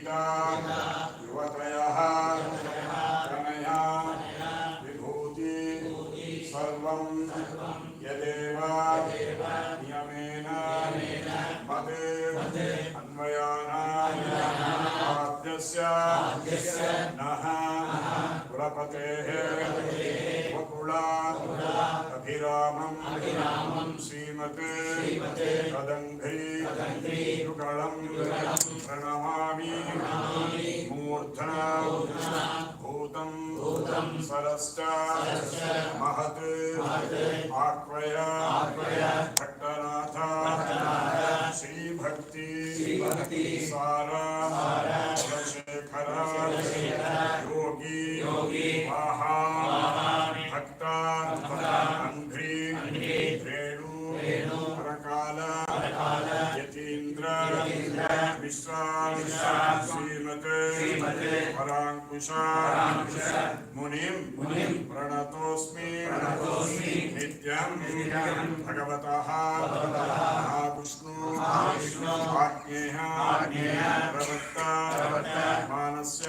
गीता युवतयः प्रणया विभूति सर्वं यदेव नियमेन पदे अन्वयाना आद्यस्य नः कुलपतेः वकुला अभिरामं श्रीमते कदंघ्री युगलं प्रणमामि मूर्धना भूतं सरश्च महत् आह्वय भट्टनाथ श्रीभक्ति सारा शेखर योगी महा भक्त अंघ्री रेणु परकाल यतीन्द्र विश्वास श्रीमते परांकुश मुनिं प्रणतोस्मि नित्यं भगवतः महाविष्णु आज्ञेय प्रवक्ता मानस्य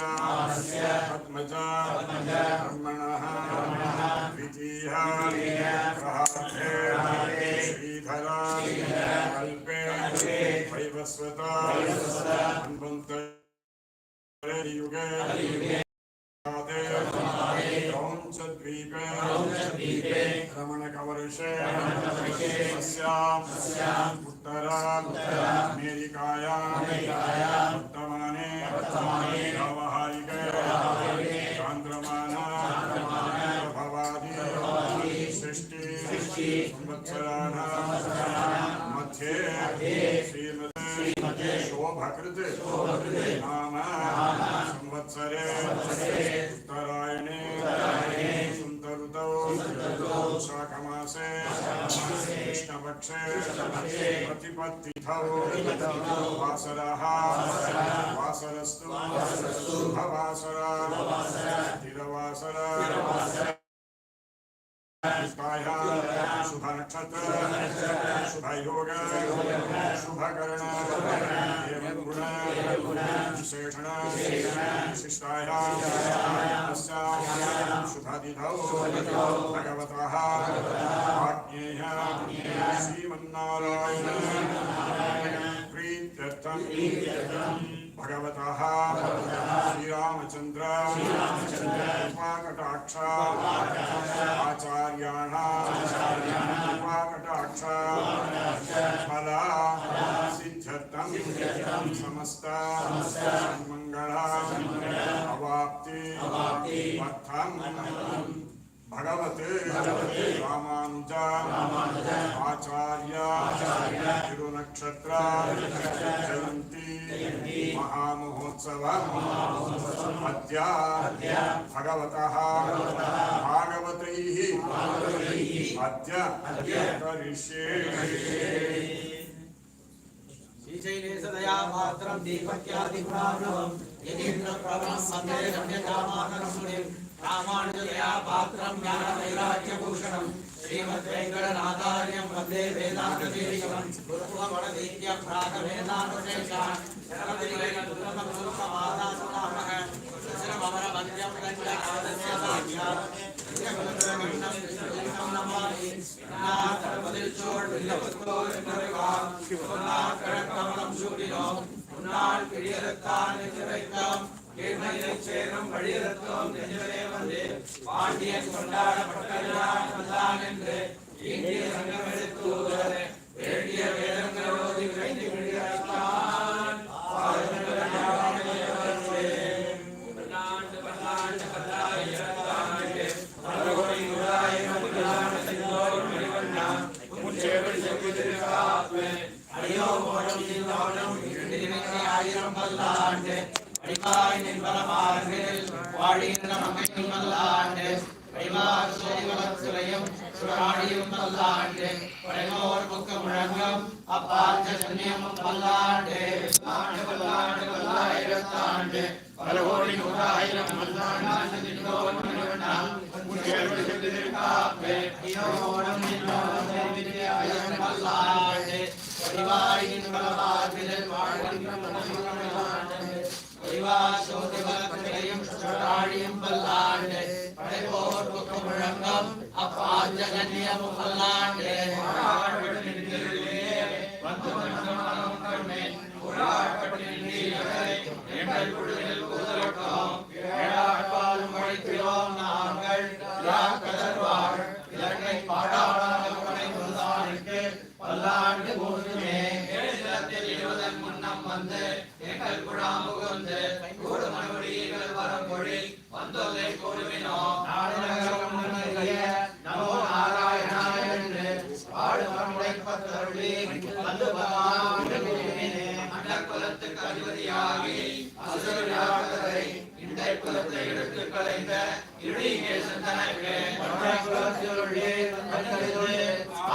पद्मजा ब्रह्मणः द्वितीयः प्रहारे श्रीधर कल्पे वैवस्वता अन्वन्तरे युगे द्वीपे रमणकवर्षे उत्तरामेरिकायां वर्तमाने व्यावहारिके चान्द्रमाना प्रभवादि सृष्टि संवत्सराणां मध्ये श्रीमते शोभकृत नाम संवत्सरे उत्तरायणे सुन्दरुतौ शाकमासे कृष्णपक्षे प्रतिपत्तिथौ वासरः वासरस्तु शुभवासरा तिरवासरा शुभ नक्षत्र शुभ योग शुभ कर्ण एवं गुण विशेषण विशिष्टायां शुभतिथौ भगवतः आज्ञेय श्रीमन्नारायण प्रीत्यर्थं भगवतः श्रीरामचंद्र कृपाकटाक्ष आचार्याणां कृपाकटाक्ष फला सिद्ध्यर्थं समस्त मंगल अवाप्ति अर्थं भगवते रामानुज आचार्य तिरुनक्षत्र जयंती महामहोत्सव अद्य भगवतः भागवतैः अद्य करिष्ये। श्रीशैलेशदया पात्रं दीपक्यादिगुणार्णवं यतीन्द्रप्रभं वन्दे रम्यकामाननं मुनिं रामानुजदया पात्रं ज्ञानवैराग्यभूषणं श्रीमद्वेङ्कटनाथार्यं वन्दे वेदान्तदेशिकं गुरुत्वमणदीत्य प्रागवेदान्तदेशान् जगद्विवेकदुर्गमगुरुसमादासुनामः श्रीरमणवन्द्यं गङ्गानाथस्य साक्षात् பாண்டியன் கொண்டாடப்பட்டான் என்று இந்திய சங்கம் எடுத்து வேண்டிய வேதங்களோடு விரைந்து விடுகிறான். ஆயிரம் பல்லாண்டு அடிவாய் நின்பலமார்களில் வாழிகின்ற மங்கையும் பல்லாண்டு பரிவார் சோதிவலத்துறையும் சுராடியும் பல்லாண்டு படைமோர் புக்க முழங்கம் அப்பாஞ்ச சன்னியமும் பல்லாண்டு ஆண்டு பல்லாண்டு பல்லாயிரத்தாண்டு பல கோடி 100,000 பல்லாண்டு நின்றோன் மணிவண்ணாம் முச்சேர்வடி சென்றிருக்காப்பே ஐயோடம் நின்றோம் ஆயிரம் பல்லாண்டு பரிவாய் நின்பலமார்களில் வாழ்கின்ற மங்கையும் பல்லாண்டு சோதிவலத்தையும் சுழாழியும் பல்லாண்டு படைப்போர் புக்கு முழங்கம் அப்பாஞ்சகன்யமும் பல்லாண்டு வந்து எங்கள் குழுவில் கூதலட்டும் ஏழாட்பாலும் மொழிக்கிறோம் நாங்கள் கதர்வாள் இலங்கை பாடாளர்கள் படைத்தாருக்கு பல்லாண்டு கூடுமே 20 முன்னம் வந்து எங்கள் குழாம் புகுந்து கூடு மறுபடிகள் வரமொழி வந்தொல்லை கூடுவினோம் நமோ நாராயணாய என்று பாடுமறை பத்தருளி வந்து குலத்துக்கு அதிபதியாகி அசுரரை இந்த குலத்தை எடுத்து கலைந்த இடிகேசன் தனக்கு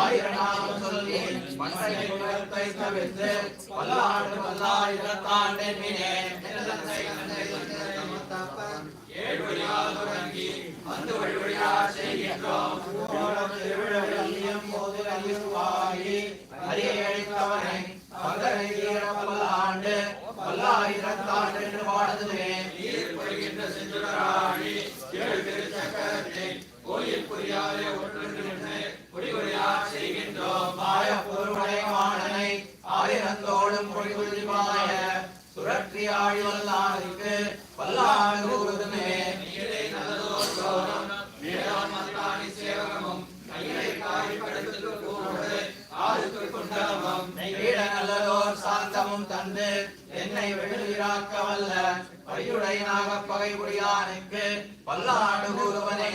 ஆயிரம் சொல்லி மண்ணை குலத்தை தவிர்த்து பல்லாண்டு பல்லாயிரத்தாண்டு ஏழ்வழியால் தொடங்கி வந்து வழிவழியால் செய்கின்றோம் போது அறியழித்தவனை பல்லாண்டு பல்லாயிரத்தாண்டு என்று பாடுதுமே நீர் பொழிகின்ற செஞ்சுடராழி ஏழு திருச்சக்கரத்தை கோயில் புரியாதே ஒன்று குடிகுடியார் செய்கின்றோம் மாய பொருளை மாடனை ஆயிரந்தோடும் பொழிகுடிமாய சுழற்றி ஆழி வல்லாருக்கு பல்லாண்டு கூறுதுமே நீரை நல்லதோர் கௌரம் மேலான் மத்தானி சேவகமும் கையை காய் படுத்து கூடு ஆறுக்கு குண்டலமும் நெய்வீட நல்லதோர் சாந்தமும் தந்து என்னை வெளுகிறாக்க வல்ல பையுடை நாகப்பகை குடியானுக்கு பல்லாண்டு கூறுவனே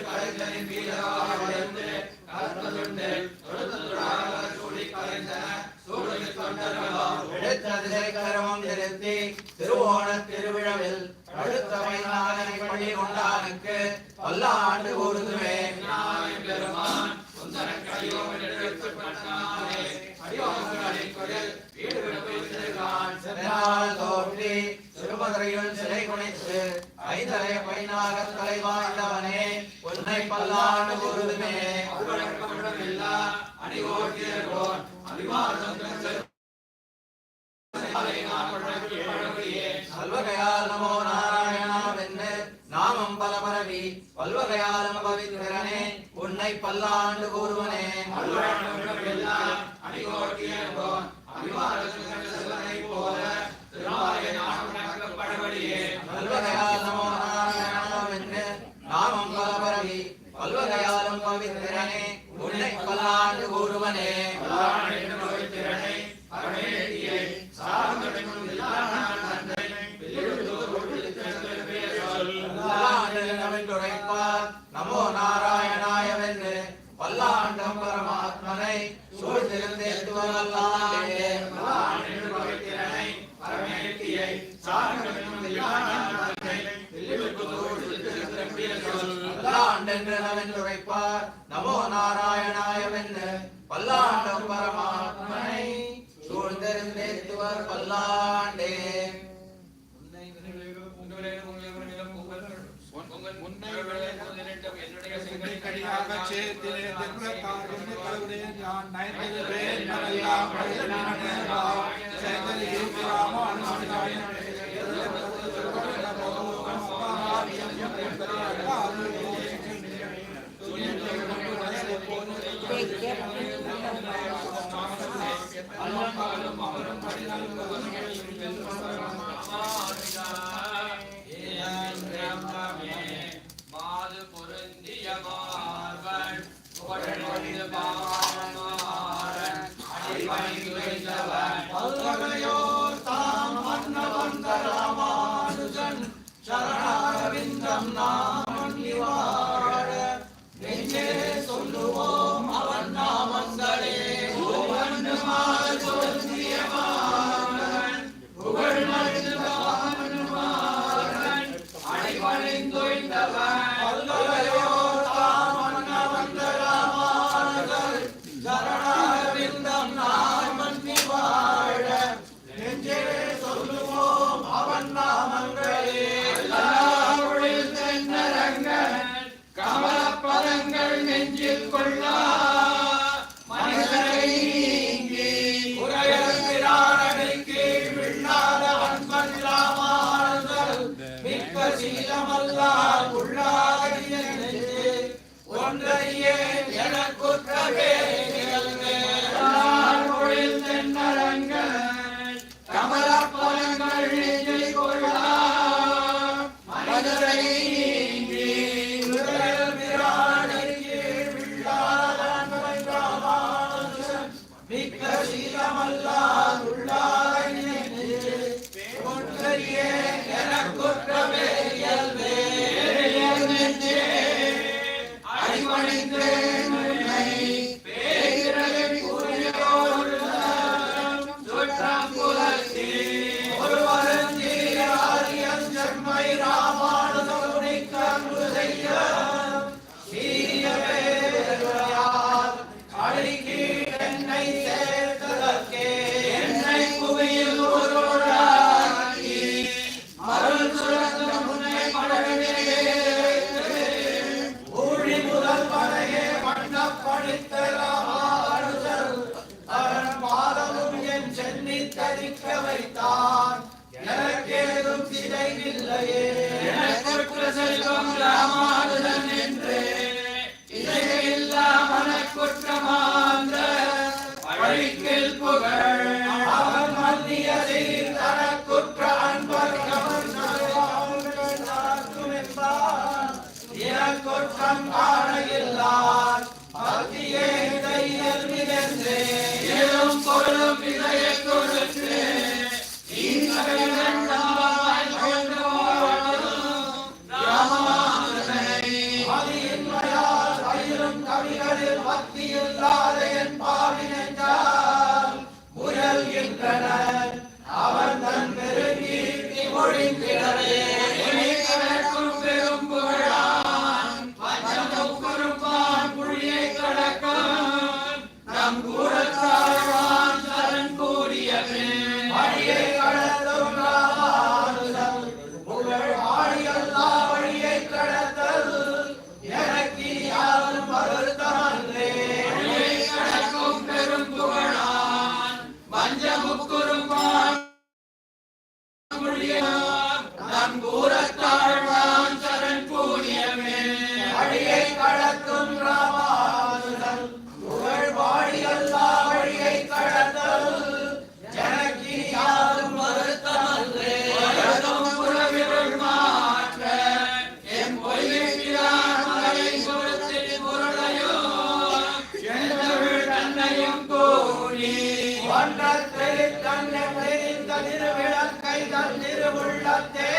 கலைஞரின் வீரவாழ்ந்து கலந்துண்டு கரமம் நிறுத்தி திருவோண திருவிழாவில் அடுத்தவை நாதனை பள்ளி கொண்டானுக்கு பல்லாண்டு கூறுதுமே பெருமான் தோற்றி சிறுமதுரையில் சிலை குனைத்து ஐந்தரை பைனாக தலை வாய்ந்தவனே உன்னை பல்லாண்டு கூறுதுமே பல்வகையால் நமோ நாராயணாவென்று நாமம் பல பரவி பல்வகையாலும் பவித்திரனே உன்னை பல்லாண்டு கூறுவனே பல்வகையால் நமோ நாராயணாவென்று நாமம் பல பரவி பல்வகையாலும் பவித்திரனே உன்னை பல்லாண்டு கூறுவனே நமோ நாராயணாயவென்று பல்லாண்டம் பரமாத்மனை சூழ்ந்திருந்தேத்துவல்லாண்டே உரைப்பார் நமோ நாராயணாயவென்று பல்லாண்டம் பரமாத்மனை சூழ்ந்திருந்தேத்துவர் பல்லாண்டே மாது பொருந்திய மார்பன் அடிபணிந்து வைத்தவன் தாம் சீலமல்லால் உள்ளாகிய நெஞ்சே ஒன்றையே எனக்குற்றவே பொழில் தென்னரங்கள் கமலப்பழங்கள் நெஞ்சை கொள்ளா மனதை நீங்கி மிக்க சீலமல்லால் உள்ளாகிய நெஞ்சே ஒன்றையே எனக்குற்றவே இயல்பே நெஞ்சே அடிபணிந்தேன் உன்னை பேய்கிறேன் கூறியோர் சுற்றம் புலத்தில் ஒருவரும் தீராரியன் செம்மை ராமானுஜனை கண்டு செய்ய சீரிய பேருரையால் அடிக்கீழ் என்னை சேர்த்ததற்கே என்னை புவியில் ஒருவராகி அருள் சுரந்த முன்னை படவே ஊழி முதல் படையே மண்டப்படித்த ராமானுஜர் அவன் பாதமும் என் சென்னி தரிக்க வைத்தான் எனக்கேதும் சிதைவில்லையே எனக்குற்ற செல்வம் ராமானுஜன் என்றே இதையில்லா மனக்குற்றமாந்த பழிக்கில் புகழ் அவன் மன்னியதில் தனக்குற்ற அன்பர் கமர்க்கும் என்பார் எனக்குற்றம் காண இல்லார் பக்தியே கையில் மிதந்தே எதும் பொருளும் இதைய கொடுத்து கவிகளில் பக்தியில்லாத என் பாவினென்றால் முயல்கின்றனர் அவன் தன் பெருங்கீர்த்தி மொழிந்திடரே கிடக்கும் பெரும் புகழான் பஞ்சமுக்குறுப்பான் புழியை கடக்கும் நம் கூடத்தாழ்வான் சரண் கூடியவே வழியை கடத்தும் ராமானுஜன் புகழ் ஆழியல்லா வழியை கடத்தல் எனக்கு யாரும் வருத்தமன்றே வழியை கடக்கும் பெரும் புகழான் பஞ்சமுக்குறுப்பான் நம் கூடத்தாழ்வான் சரண் கூடியவே வழியை கடத்தும் ராமானுஜன் புகழ் வாழியல்லா வழியை கடத்தல் எனக்கு யாரும் வருத்தமன்றே புறவிருள் மாற்ற என் பொய்யிலான் மலை பொருத்தில் பொருளையோ தன்னையும் கூறி ஒன்றத்தை தன்னின் திருவிளக்கை தன் திருவுள்ளத்தே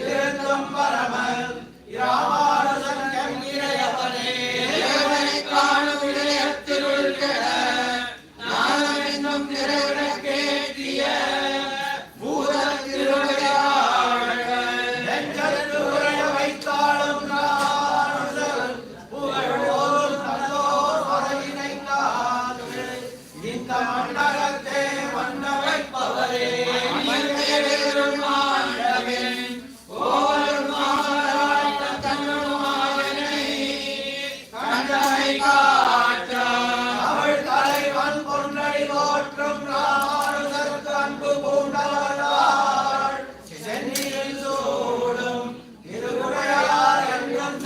இருந்தும் பரமல் ராமானுஜன் என்கிறவனே தேவனை காணும் இளையத்திருள் கெட நானும் என்னும் திருவிளக்கேற்றிய பூத திருவிளையாடல் நெஞ்சத்து உரைய வைத்தாலும் ராமானுஜன் புகழோர் நல்லோர் வரையினை காது இந்த மண்டலத்தே மன்ன வைப்பவரே அவள் தலைவன் பொன்னடி தோற்றும் ராமானுஜருக்கு அன்பு பூண்டவனாள் சென்னியில் சூடும் திருவுடையார் என்றும்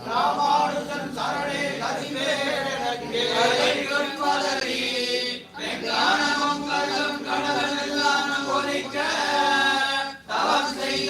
ராமானுஜன் சரணே கதிவேடனே பதவி வெங்கானமும் கல்லும் கடலெல்லாம் ஒலிக்க தவம் செய்ய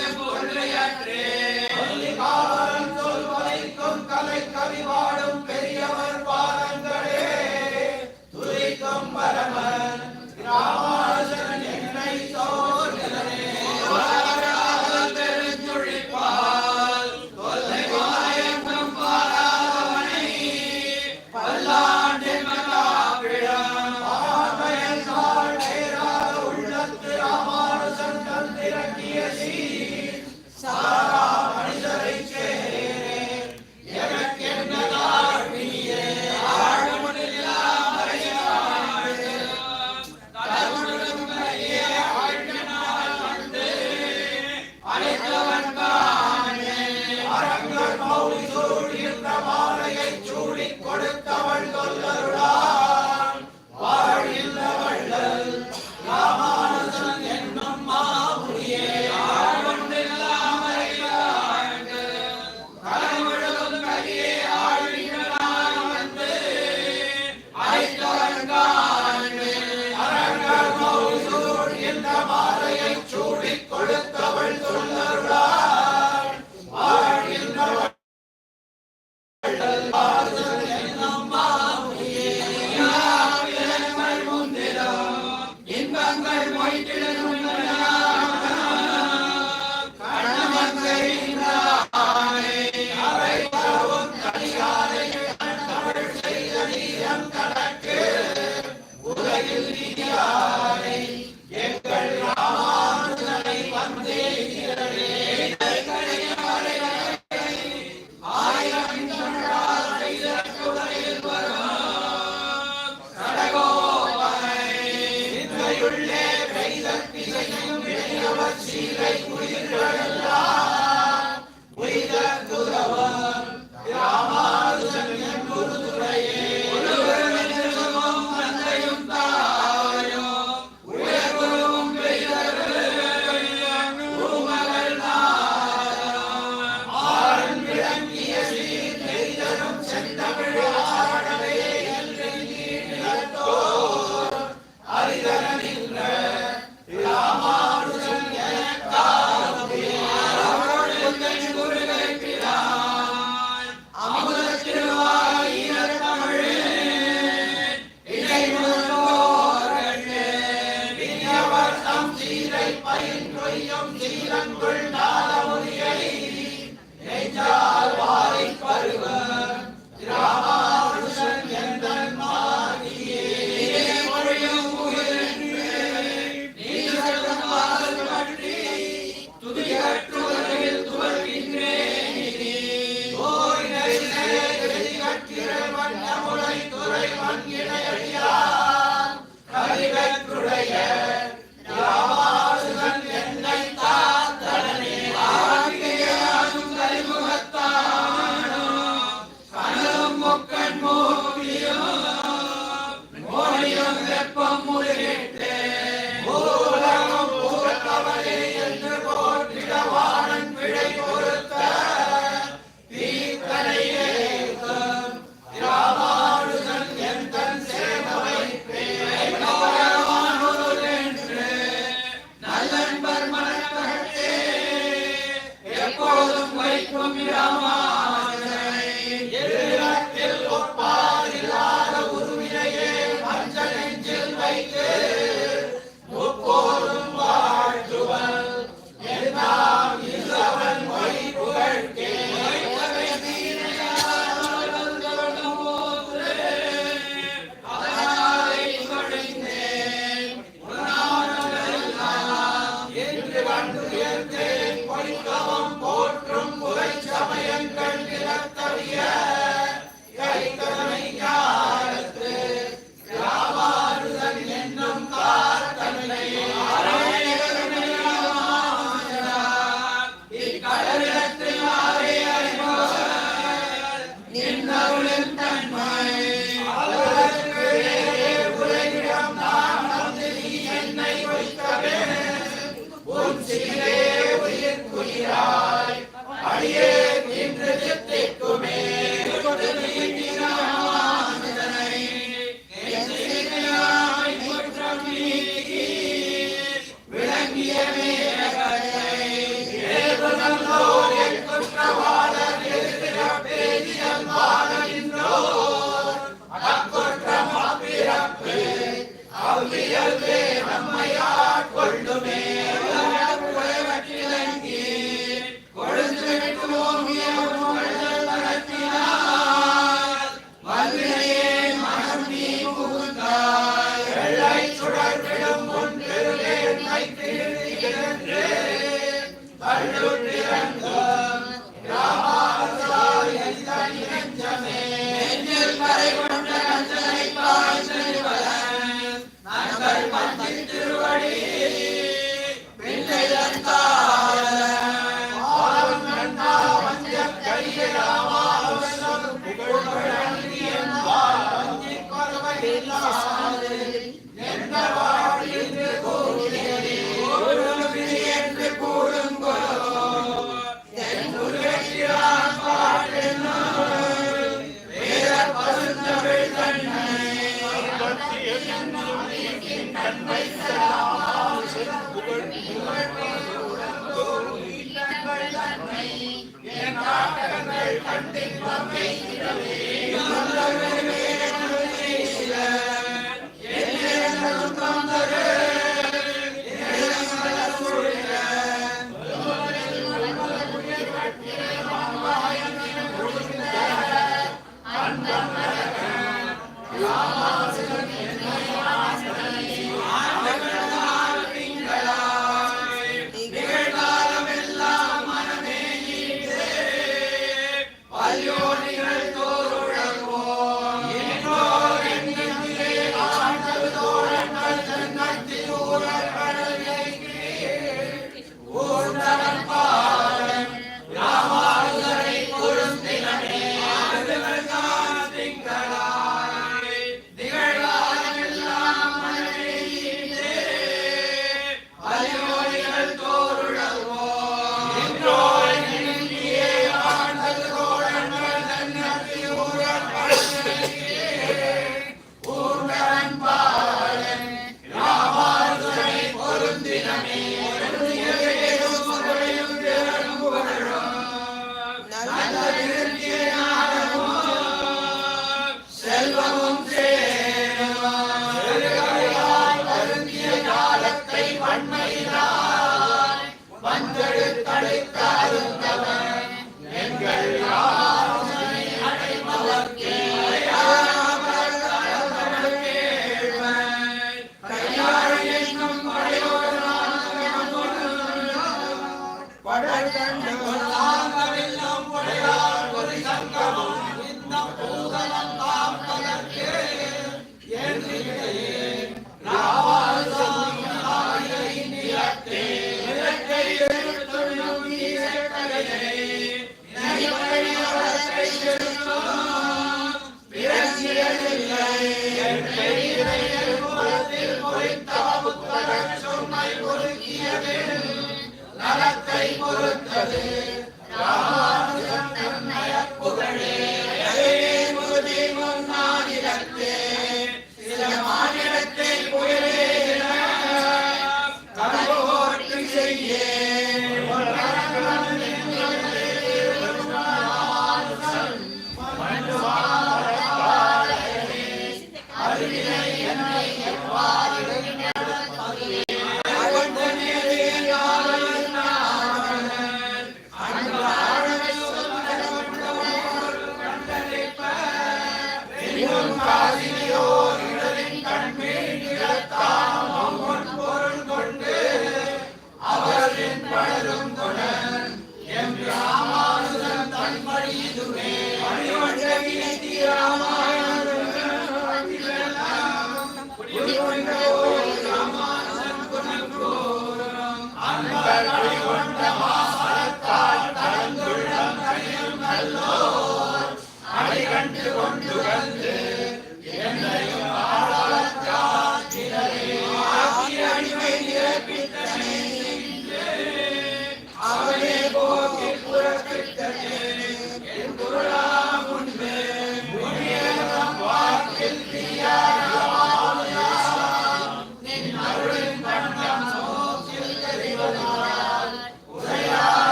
அவர்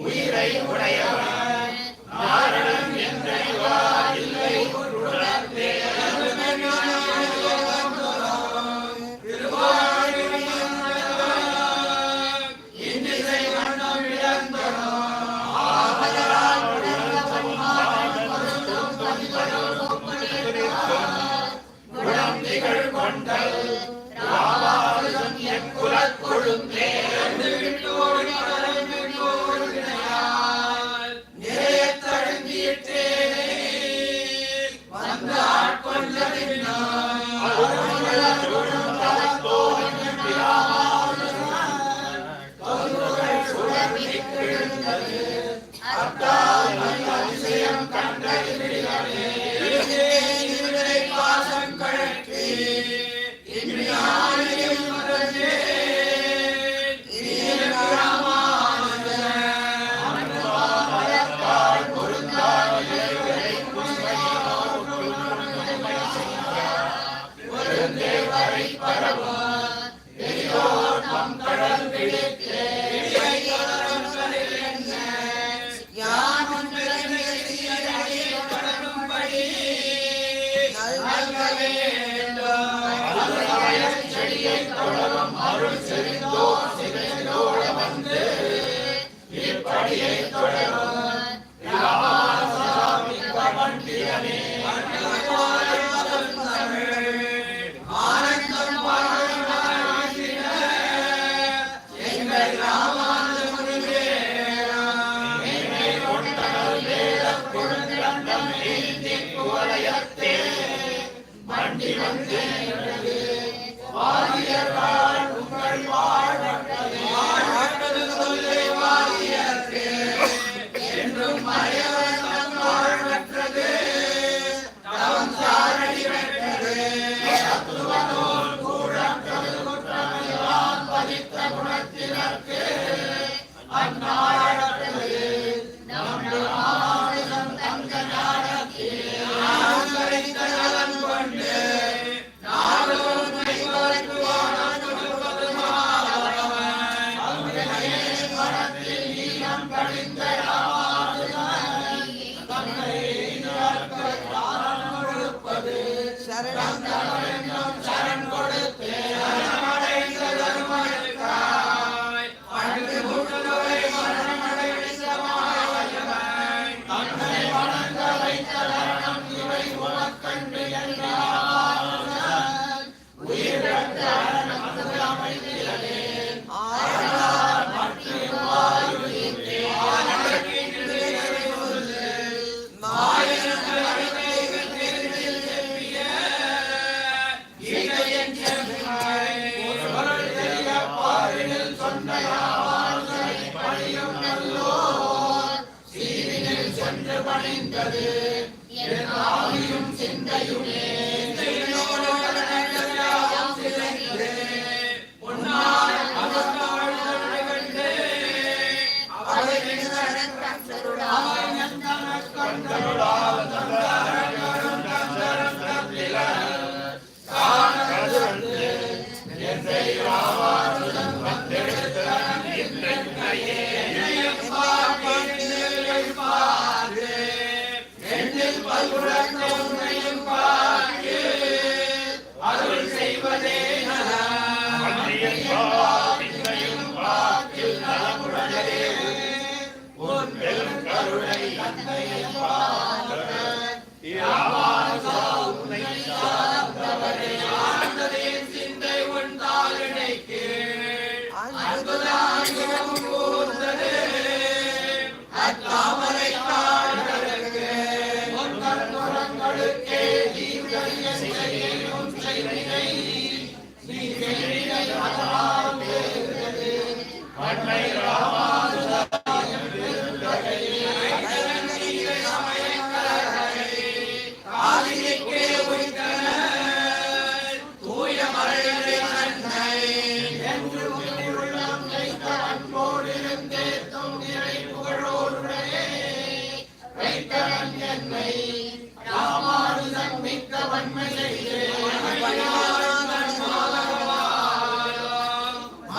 உயிரை உடையவன் நாரணன் என்றறிவார் இல்லை உருளத்தே இன்னிசை வண்ணம் இழந்தனோ ஆதலால் உணர்ந்தவன் மாதம் குணம் திகழ் கொண்டல் ராமானுஜன் என் குலக் கொழுந்தே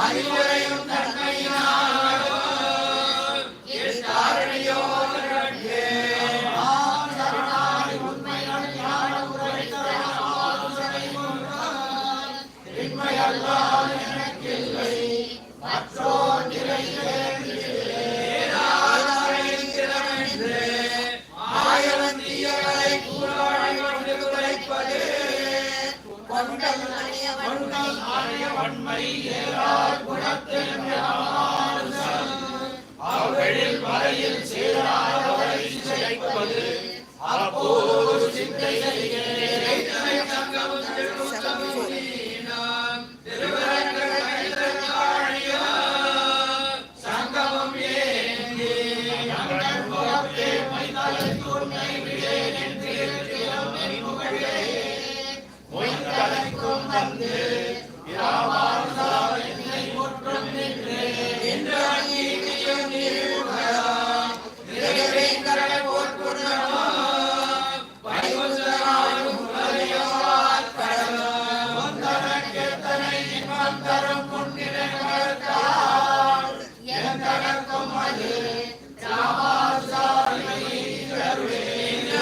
அறிவுரையும் தன்மையினால் அப்போது சிந்தை செய்கிறேன் சங்கமும் திருமுகமும் நீனாம் திருவரங்கள் கைதற்காழியா சங்கமும் ஏந்தி எங்கள் முகத்தே மைதலைக்கும் கைவிடேன் என்று புகழே மொய்தலைக்கும் வந்து ராமானுஜா என்னை முற்றும் நின்று இன்று அங்கீகியும் நீருகா நிறைவேங்கட போற்றுணமா வைகுந்தராயும் உலகையோர் கடலா முந்தனக்கெத்தனை இன்பம் தரும் முன்னிலைமறுத்தால் என் தனக்கும் அது ராமானுஜா கருளே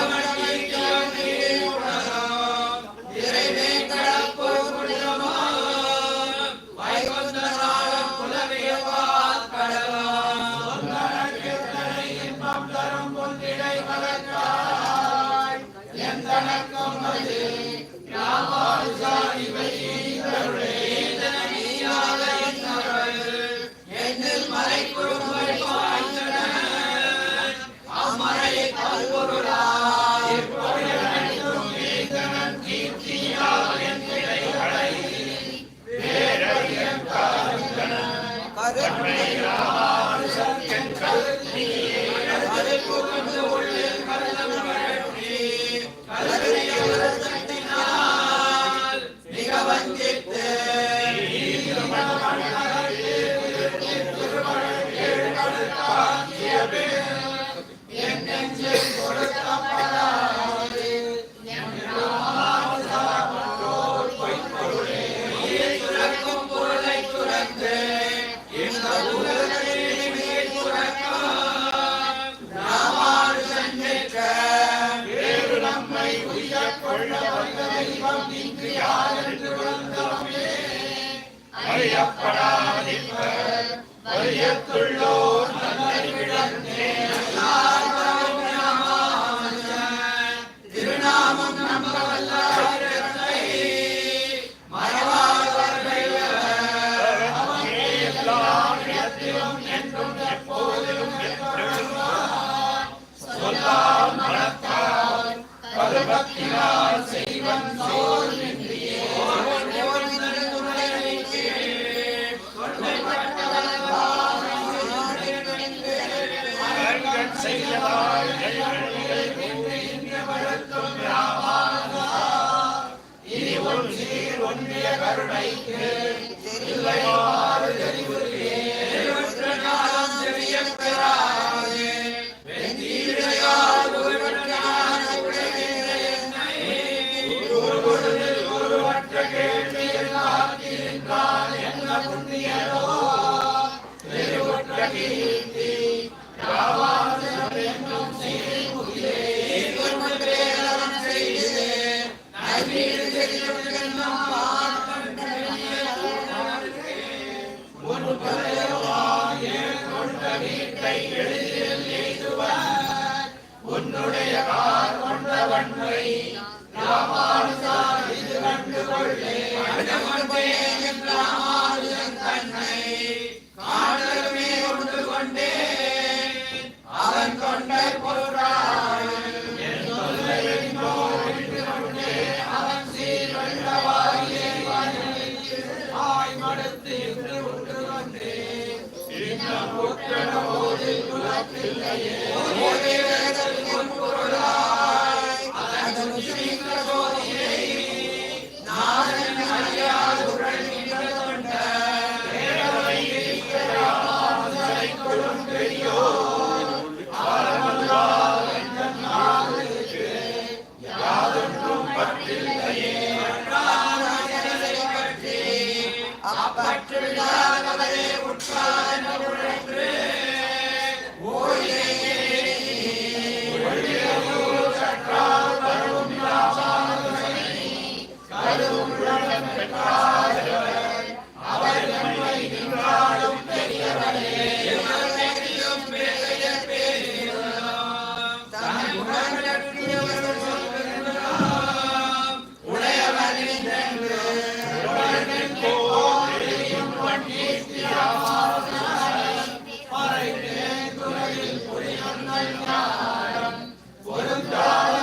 திருநாமம் நம்பவல்லாரத்தை மறவாதவர்கள் எல்லாம் இடத்திலும் என்றும் எப்போதிலும் சொல்லால் மனத்தால் பருபக்தியால் செய்வன் சோல் நின்றியே இனி உன் சீர் ஒன்றிய கருணைக்கு இல்லையாறு தெரிவுரையே காலம் தெரிய பெறாது வெந்தீரையால் ஒருவற்றான என்னை ஒருவற்ற கேள்வி என்னாக்கின்றான் என்ன புண்ணியனோ தெளிவுற்ற கீர்த்தி ராமானுஜன் என்னும் செய்தியே உன்னுடைய கார் கொண்டவன்மை ராமானுஜா இது கண்டு கொள்ளே ராமானுஜன் தன்னை காணலுமே கொண்டு கொண்டே அவன் கொண்ட பொருளாய் அவன் சீர் வெள்ளவாயே மடுத்து இன்று உண்டு கொண்டே இன்னும் உற்றனோதில் குலத்தில்லையே பொருளாய் அதன் சீக்கிர ஜோதியை நாதன் அறியாது உழல்கின்ற தொண்ட பேரவை ராமானுஜரை கொள்ளும் பெரியோ யாதொன்றும் பற்றில்லையே அப்பற்றில்லாதவரே உற்றான உழன்று சற்றால் வரும் ராமானுஜனை கருவும் பெற்றார்கள் அவர் நம்மை நின்றாலும் பெரியவரே பொருந்தாத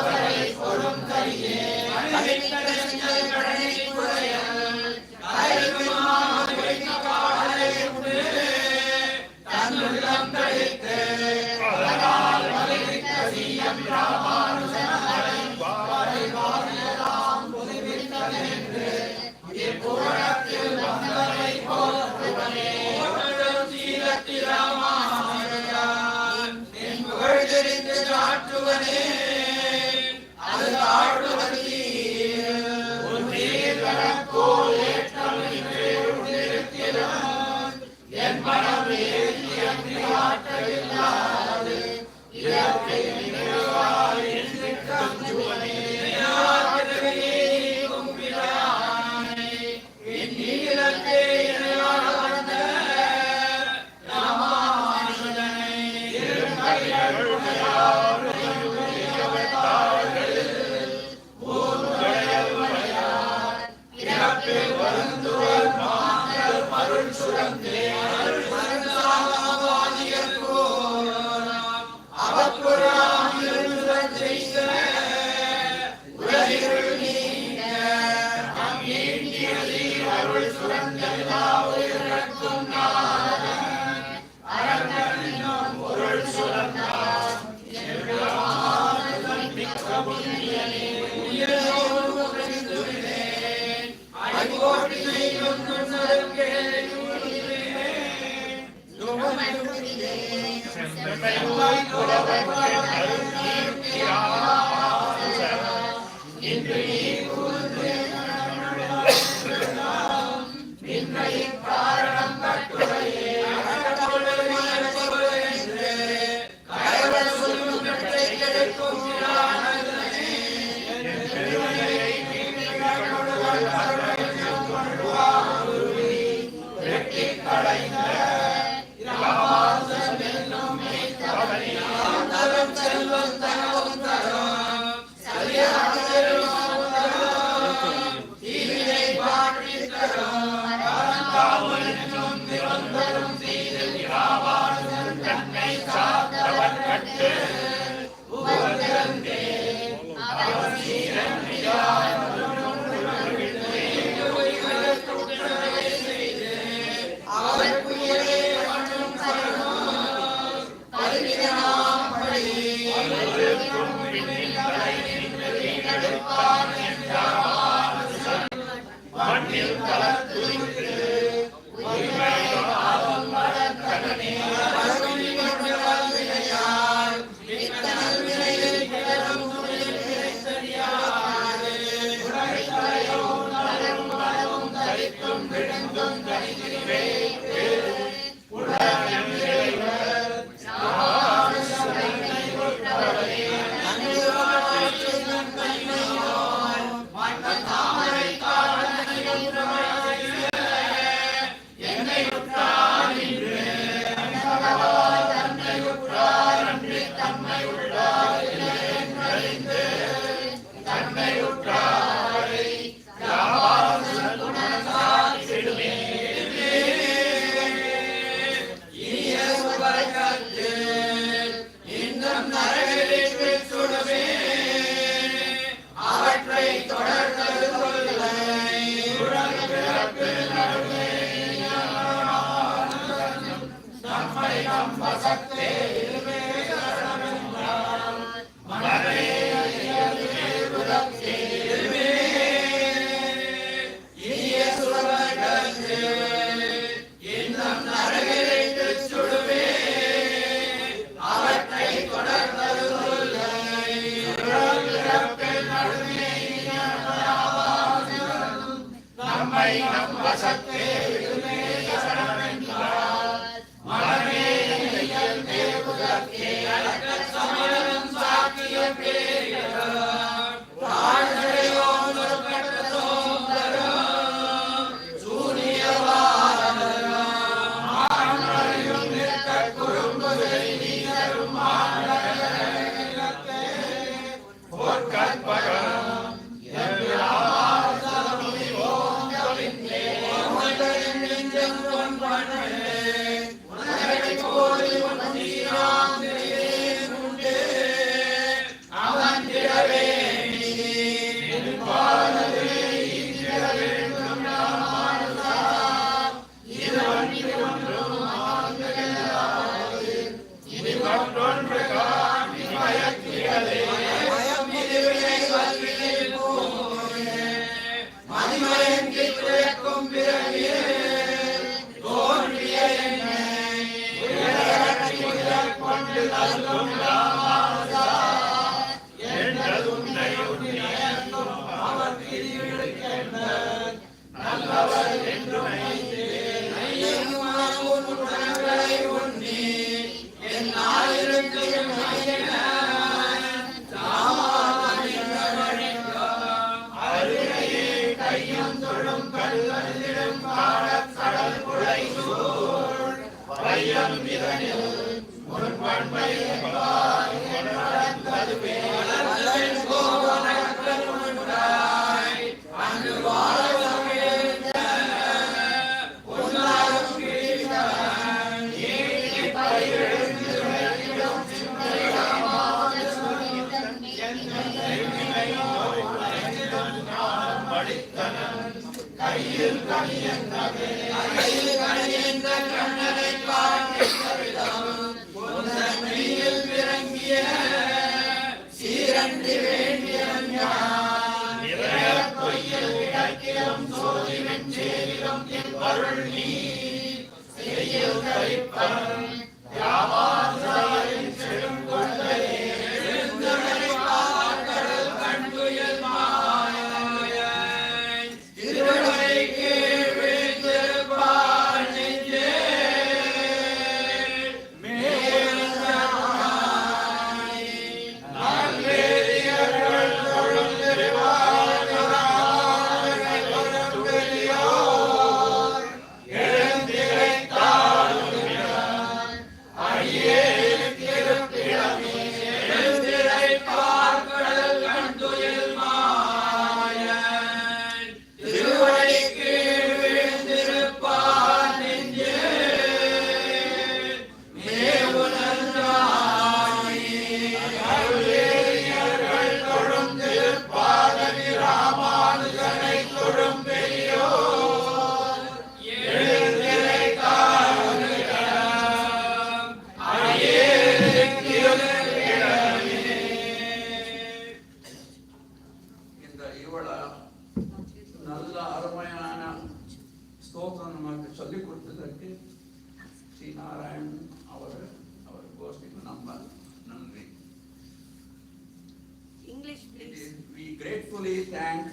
English, please. We gratefully thank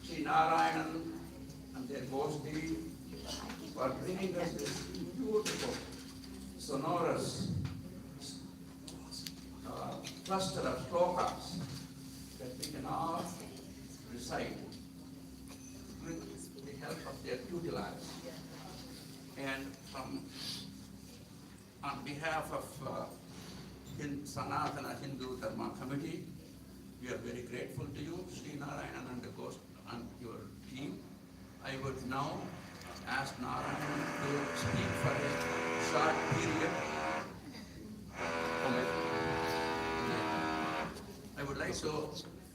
Shri Narayanan and their ghosti for bringing us this beautiful, sonorous cluster of shlokas that we can all recite with the help of their tutelage. And on behalf of Sanatana Hindu Dharma Committee, we are very grateful to you, Shri Narayanan and the ghost and your team. I would now ask Narayanan to speak for a short period. I would like to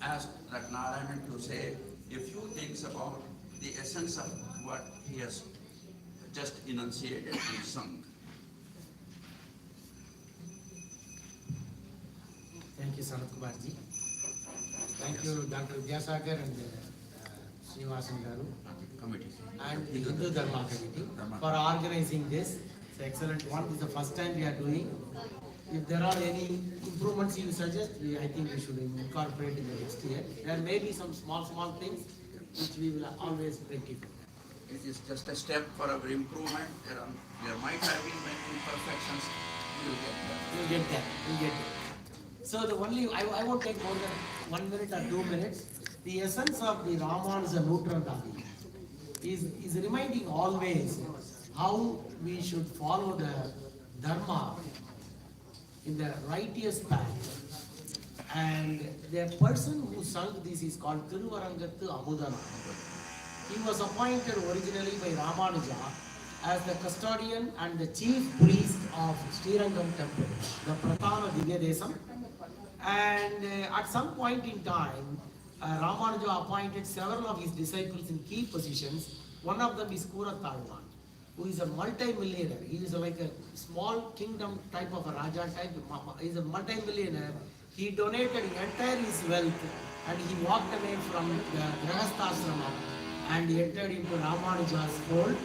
ask that Narayanan to say a few things about the essence of what he has just enunciated and sung. Thank you, Sanat Kumarji. Thank you, Dr. Vidyasagar and Srinivasan Garu Committee. and the Hindu Dharma Committee for organizing this. It's an excellent one. This is the first time we are doing. If there are any improvements you suggest, I think we should incorporate in the next year. There may be some small things which we will always rectify. It is just a step for our improvement. There might have been many imperfections. We will get there. We'll get there. We'll get there. So the only, I won't take more than 1 minute or 2 minutes. The essence of the Ramanuja Noothrandadhi is reminding always how we should follow the Dharma in the righteous path. And the person who sung this is called Thiruvarangathu Amudana. He was appointed originally by Ramanuja as the custodian and the chief priest of Srirangam temple, the Prathana Divya Desam. And at some point in time, Ramanuja appointed several of his disciples in key positions. One of them is Kuratalwan, who is a multi-millionaire. He is like a small kingdom type of a Raja type. He is a multi-millionaire. He donated entire his wealth and he walked away from the Grahasthasrama and he entered into Ramanuja's fold.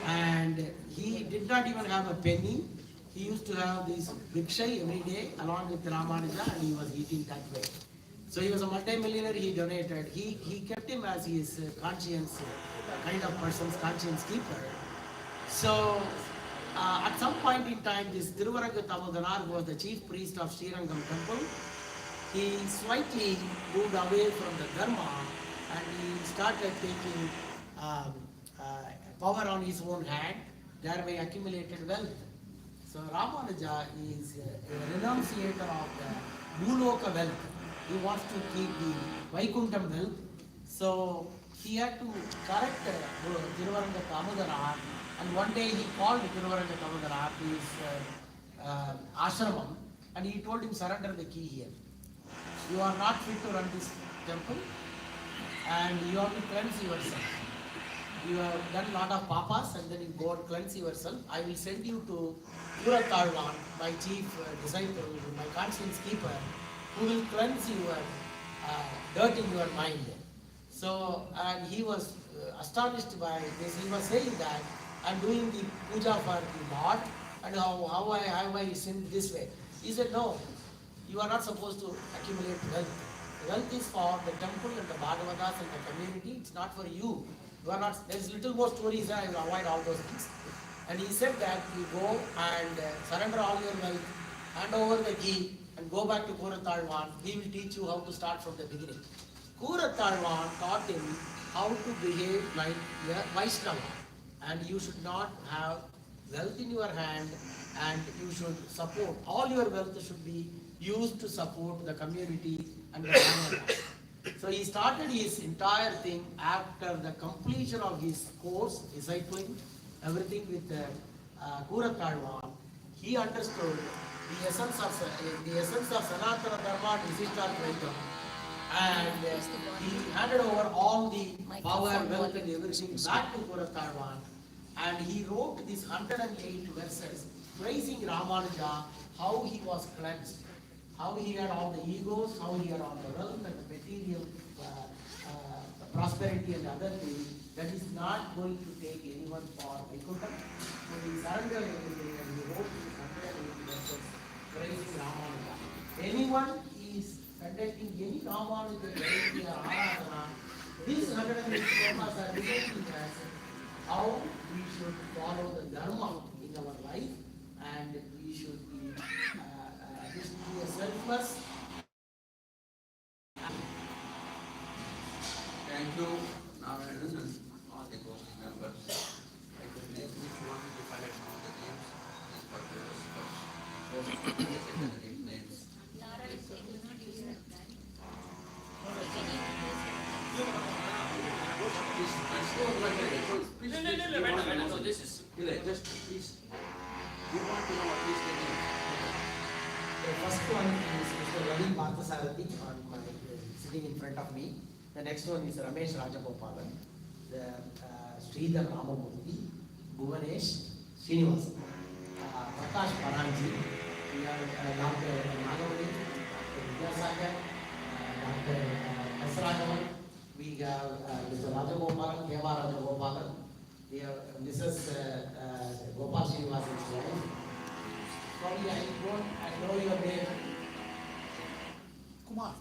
And he did not even have a penny. He used to have this bhikshai every day along with Ramanuja and he was eating that way. So he was a multi-millionaire, he donated. He kept him as his conscience kind of person's conscience keeper. So At some point in time, this Tiruvaranga Tamudanar, who was the chief priest of Srirangam temple, he slightly moved away from the Dharma and he started taking power on his own hand, thereby accumulated wealth. So Ramanuja is a renunciator of the Bhuloka wealth. He wants to keep the Vaikuntham wealth. So he had to correct Tiruvaranga Tamudanar, and one day he called Tiruvaranga Tamudanar to his ashramam and he told him, surrender the key here. You are not fit to run this temple and you have to cleanse yourself. You have done a lot of papas and then you go and cleanse yourself. I will send you to Puratalvan, my chief disciple, my conscience keeper, who will cleanse your dirt in your mind. So, and he was astonished by this. He was saying that I'm doing the puja for the Lord and how I sinned this way. He said, no, you are not supposed to accumulate wealth. Wealth is for the temple and the Bhagavatas and the community. It's not for you. You are not. There's little more stories there. I will avoid all those things. And he said that you go and surrender all your wealth, hand over the key, and go back to Kuratalvan. He will teach you how to start from the beginning. Kuratalvan taught him how to behave like a Vaishnava, and you should not have wealth in your hand, and you should support. All your wealth should be used to support the community and the family. So he started his entire thing after the completion of his course, discipling, everything with Kuratalvan. He understood the essence of Sanatana Dharma and Visishtadvaitam, and he handed over all the power, wealth and everything back to Kuratalvan, and he wrote these 108 verses praising Ramanuja, how he was cleansed, how he had all the egos, how he had all the wealth and the material prosperity and other things that is not going to take anyone for Vaikuntham. So he surrendered everything and he wrote these 108 verses praising Ramanuja. Anyone is conducting any Ramanuja Jayanthi or Aradhana, these 108 slokas are reminding us how we should follow the Dharma in our life, and we should be a selfless. Thank you, Narayanan and all the ghosti members. I could name each one if I had known the names. These particular names. No, this is. Just please. We want to know at least the names. The first one is Mr. Ravi Parthasarathi sitting in front of me. The next one is Ramesh Rajagopalan, the Sridhar Ramamurthy, Bhuvanesh Srinivas, Prakash Paranji, we have Dr. Nagamani, Dr. Vidyasagar, Dr. Kasragavan, we have Mr. Rajagopalan, Deva Rajagopalan, we have Mrs. Gopal Srinivasan's wife. Sorry, I know your name. Kumar.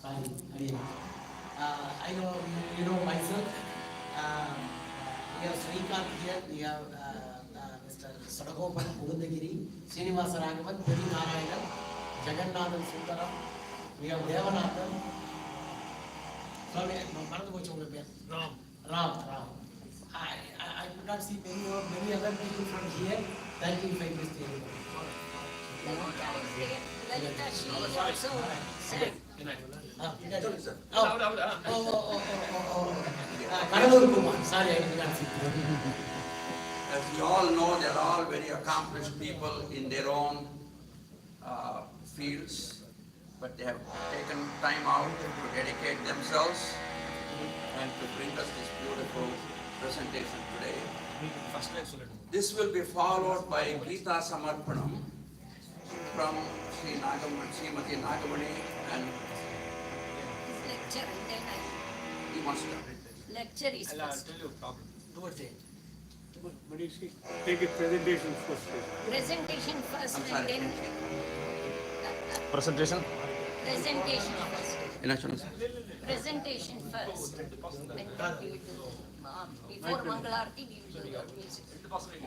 Sorry, I know you know myself. We have Srikant here. We have Mr. Sadagopan Mugundagiri, Srinivasa Raghavan, Puri Narayanan, Jagannathan Sundaram. We have Devanathan. Sorry, Ram. I could not see many other people from here. Thank you if I missed anyone. Lalita, she also sang. Sorry, I did not see. As you all know, they are all very accomplished people in their own fields, but they have taken time out to dedicate themselves and to bring us this beautiful presentation today. This will be followed by Gita Samarpanam from Srimati Nagamani, and Lecture and then he wants to. lecture is I'll first. tell you a problem. Towards it. Take it presentation first. Presentation first I'm and sorry. then Presentation? presentation first. Elections. Presentation first. Then what do you do? Before Mangalarti, we will do the music. Okay.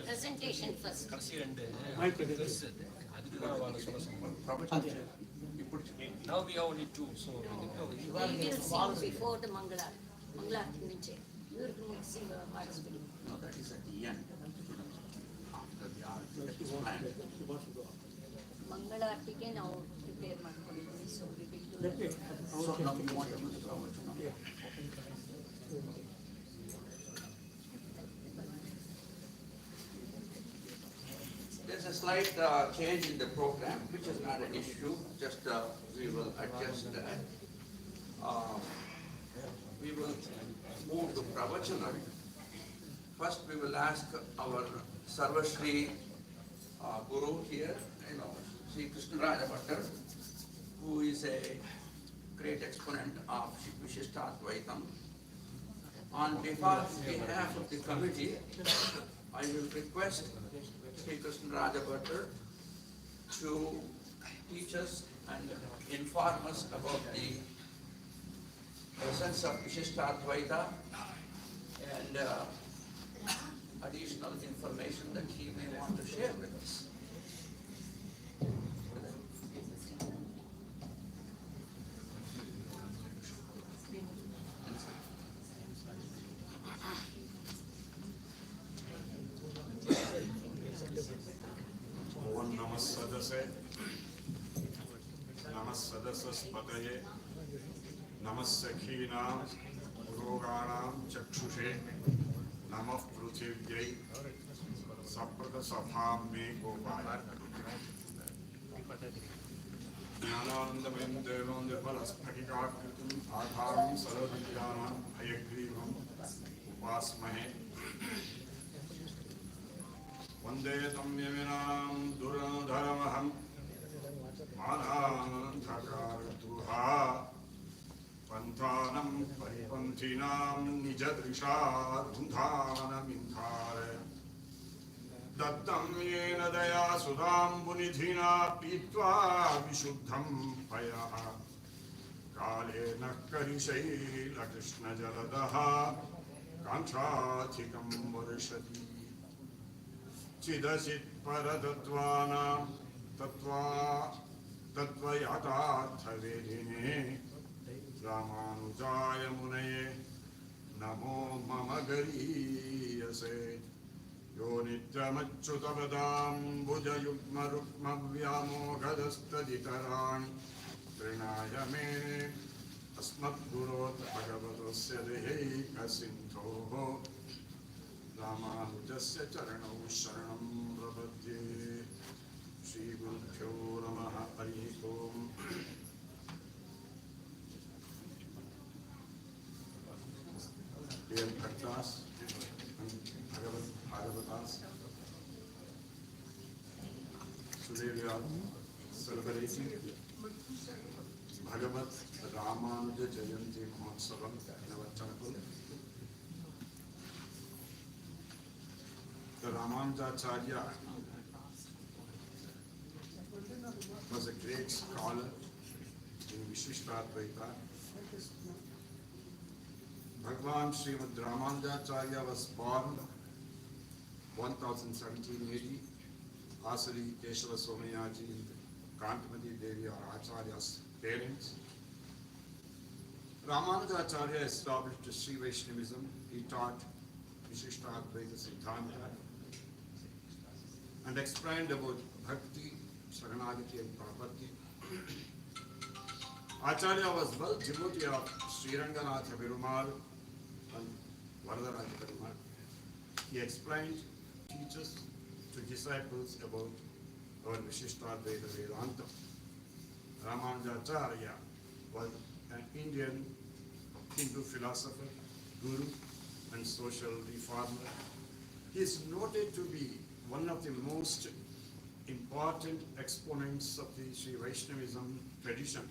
Presentation first. My presentation. Now we have only two, so. We will sing before the Mangalarti. Mangalarti nunche. You will sing participate. No, that is at the end. After the art, that is planned. Mangalartike now prepare ಮಾಡ್ಕೊಂಡಿದ್ದೀವಿ. So we will do That way. that. So now you want to do the pravachana. There's a slight change in the program, which is not an issue, just we will adjust that. We will move to pravachana. First, we will ask our Sarvashri Guru here, Shri Ramanujacharya, who is a great exponent of Vishishtadvaitam. On behalf of the committee, I will request Shri Ramanujacharya to teach us and inform us about the essence of Vishishtadvaita and additional information that he may want to share with us. Om Namah Sadase, Namah Sadasaspataye, Namah Sakhinam, Roganam Chakshushe, Namah Pruthivyai, Saprata Sapham Me Gopala. Jnanandamam Devam Devalasphakikakritum Adharam Sarvadhyanam Hayagrivam Upasmahe. Vande tam yaminam duradharamaham mananthakaruha panthanam paripanthinam nijadrisha rundhanam indhare dattam yena daya sudam bunidhina pitva vishuddham payaha kalena karishayla krishna jaladaha kanchathikam varshati Chidasit Paradattvanam Tattvayatharthavedine Ramanujaya Munaye Namo Mama Gariyase Yo Nityamachyutavadam Bhujayukma Rukma Vyamogadastataditarani Trinaya Mene Asmatgurot Bhagavatosya Deheka Sintho Ramanujasya Charanau Sharanam Prabhadye Shri Gurubhyo Namaha Hari Om. Dear Bhaktas and Bhagavatas, today we are celebrating Bhagavat Ramanuja Jayanthi Mahotsavam in our temple. The Ramanujacharya was a great scholar in Vishishtadvaita. Bhagavan Srimad Ramanujacharya was born 1017 AD. Asari Keshava Somayaji and Kantamati Devi are Acharya's parents. Ramanujacharya established Shri Vaishnavism. He taught Vishishtadvaita Siddhanta and explained about Bhakti, Saranagati and Prapatti. Acharya was well devotee of Sri Ranganatha Perumal and Varadaraja Perumal. He explained, teaches to disciples about our Vishishtadvaita Vedanta. Ramanujacharya was an Indian Hindu philosopher, guru, and social reformer. He is noted to be one of the most important exponents of the Sri Vaishnavism tradition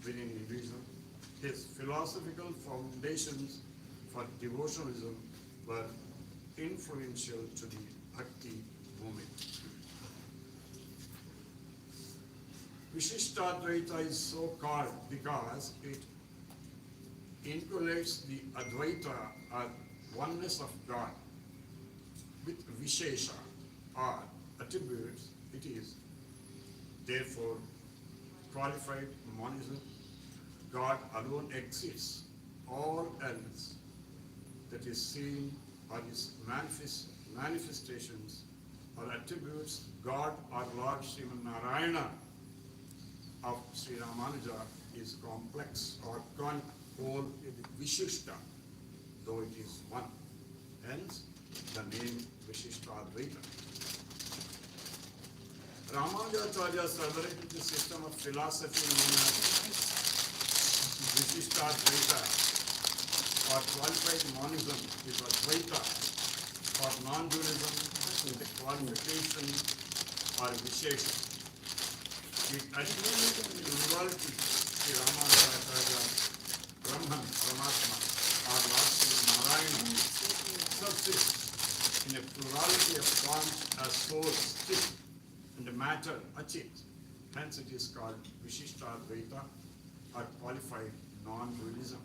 within Hinduism. His philosophical foundations for devotionalism were influential to the Bhakti movement. Vishishtadvaita is so called because it inculcates the Advaita or oneness of God with Vishesha or attributes. It is therefore qualified monism. God alone exists. All else that is seen or is manifestations or attributes God or Lord Srimanarayana of Shri Ramanuja is complex or whole Vishishta, though it is one. Hence, the name Vishishta-Advaita. Ramanujacharya celebrated the system of philosophy known as Vishishta-Advaita, or qualified monism is Advaita, or non-dualism in the qualification or Vishesha. It attributes duality to Ramanujacharya, Brahman, Paramatma, or Lord Narayana, subsists in a plurality of forms as source, chit, and matter, achit. Hence it is called Vishishta-Advaita or qualified non-dualism.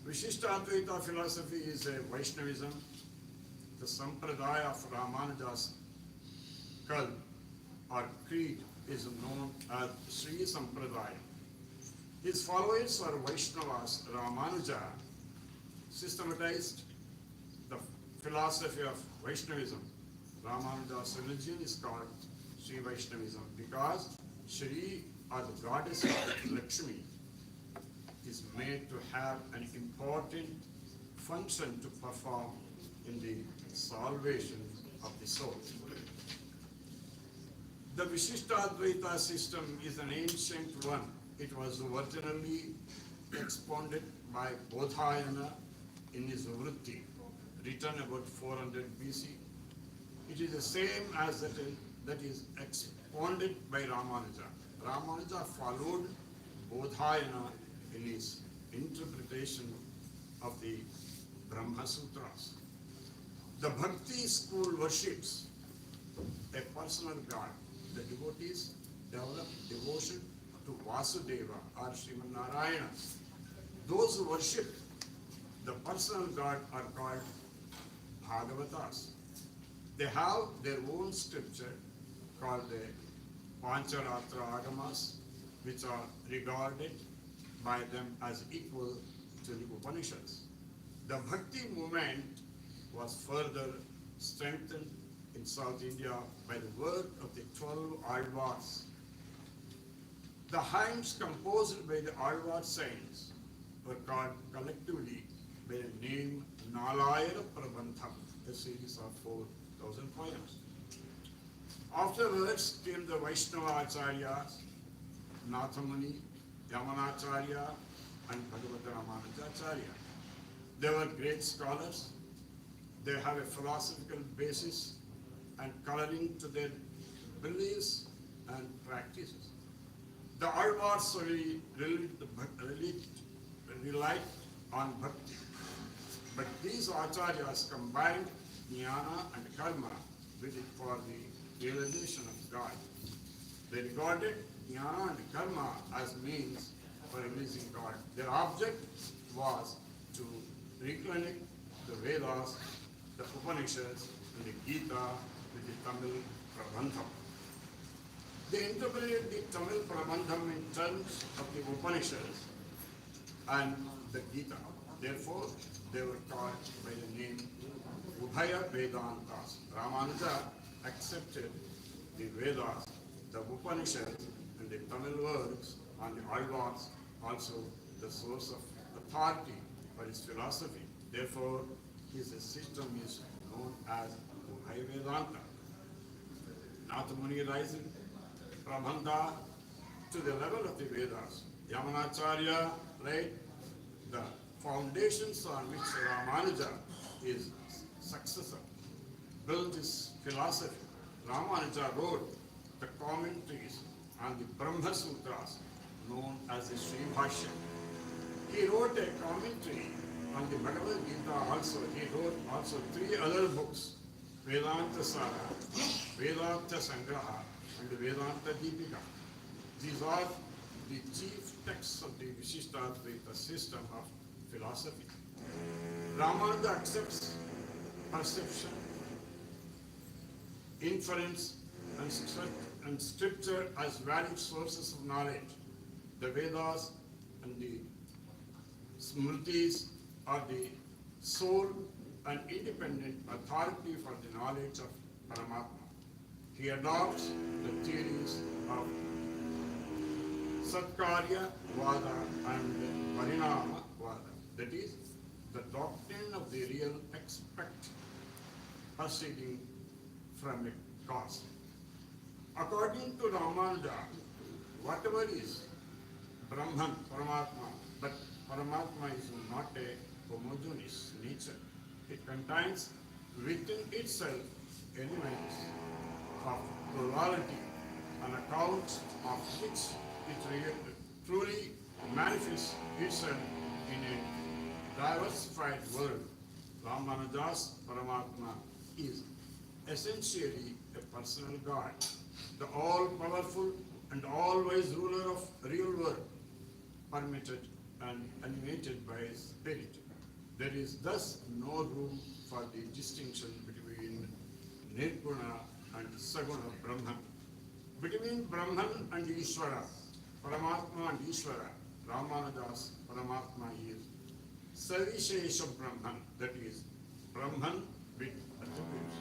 Vishishta-Advaita philosophy is a Vaishnavism. The Sampradaya of Ramanuja's cult or creed is known as Sri Sampradaya. His followers are Vaishnavas. Ramanuja systematized the philosophy of Vaishnavism. Ramanuja's religion is called Sri Vaishnavism because Shri, or the goddess of Lakshmi, is made to have an important function to perform in the salvation of the soul. The Vishishta-Advaita system is an ancient one. It was originally expounded by Bodhayana in his Vritti, written about 400 BC. It is the same as that is expounded by Ramanuja. Ramanuja followed Bodhayana in his interpretation of the Brahma Sutras. The Bhakti school worships a personal God. The devotees develop devotion to Vasudeva or Srimanarayana. Those who worship the personal God are called Bhagavatas. They have their own scripture called the Pancharatra Agamas, which are regarded by them as equal to the Upanishads. The Bhakti movement was further strengthened in South India by the work of the 12 Alvars. The hymns composed by the Alvar saints were called collectively by the name Nalayana Prabandham, a series of 4,000 poems. Afterwards came the Vaishnava Acharyas, Nathamuni, Yamanacharya, and Bhagavata Ramanujacharya. They were great scholars. They have a philosophical basis and coloring to their beliefs and practices. The Alvars solely relied on bhakti. But these acharyas combined jnana and karma with it for the realization of God. They regarded jnana and karma as means for releasing God. Their object was to reconnect the Vedas, the Upanishads, and the Gita with the Tamil Prabandham. They interpreted the Tamil Prabandham in terms of the Upanishads and the Gita. Therefore, they were called by the name Ubhaya Vedantas. Ramanuja accepted the Vedas, the Upanishads, and the Tamil works on the Alvars, also the source of authority for his philosophy. Therefore, his system is known as Ubhaya Vedanta. Nathamuni rising Prabandha to the level of the Vedas. Yamanacharya laid the foundations on which Ramanuja is successor, built his philosophy. Ramanuja wrote the commentaries on the Brahma Sutras known as the Sri Bhashya. He wrote a commentary on the Bhagavad Gita also. He wrote also 3 other books, Vedanta Sara, Vedanta Sangraha, and Vedanta Deepika. These are the chief texts of the Vishishtadvaita system of philosophy. Ramanuja accepts perception, inference, and scripture as valid sources of knowledge. The Vedas and the Smritis are the sole and independent authority for the knowledge of Paramatma. He adopts the theories of Satkarya Vada and Parinama Vada, that is, the doctrine of the real aspect proceeding from a cause. According to Ramanuja, whatever is Brahman, Paramatma, but Paramatma is not a homogeneous nature. It contains within itself elements of plurality, on account of which it truly manifests itself in a diversified world. Ramanuja's Paramatma is essentially a personal God, the all-powerful and always ruler of real world, permitted and animated by His Spirit. There is thus no room for the distinction between Nirguna and Saguna Brahman. Between Brahman and Ishvara, Paramatma and Ishvara, Ramanuja's Paramatma is Savishesha Brahman, that is, Brahman with attributes.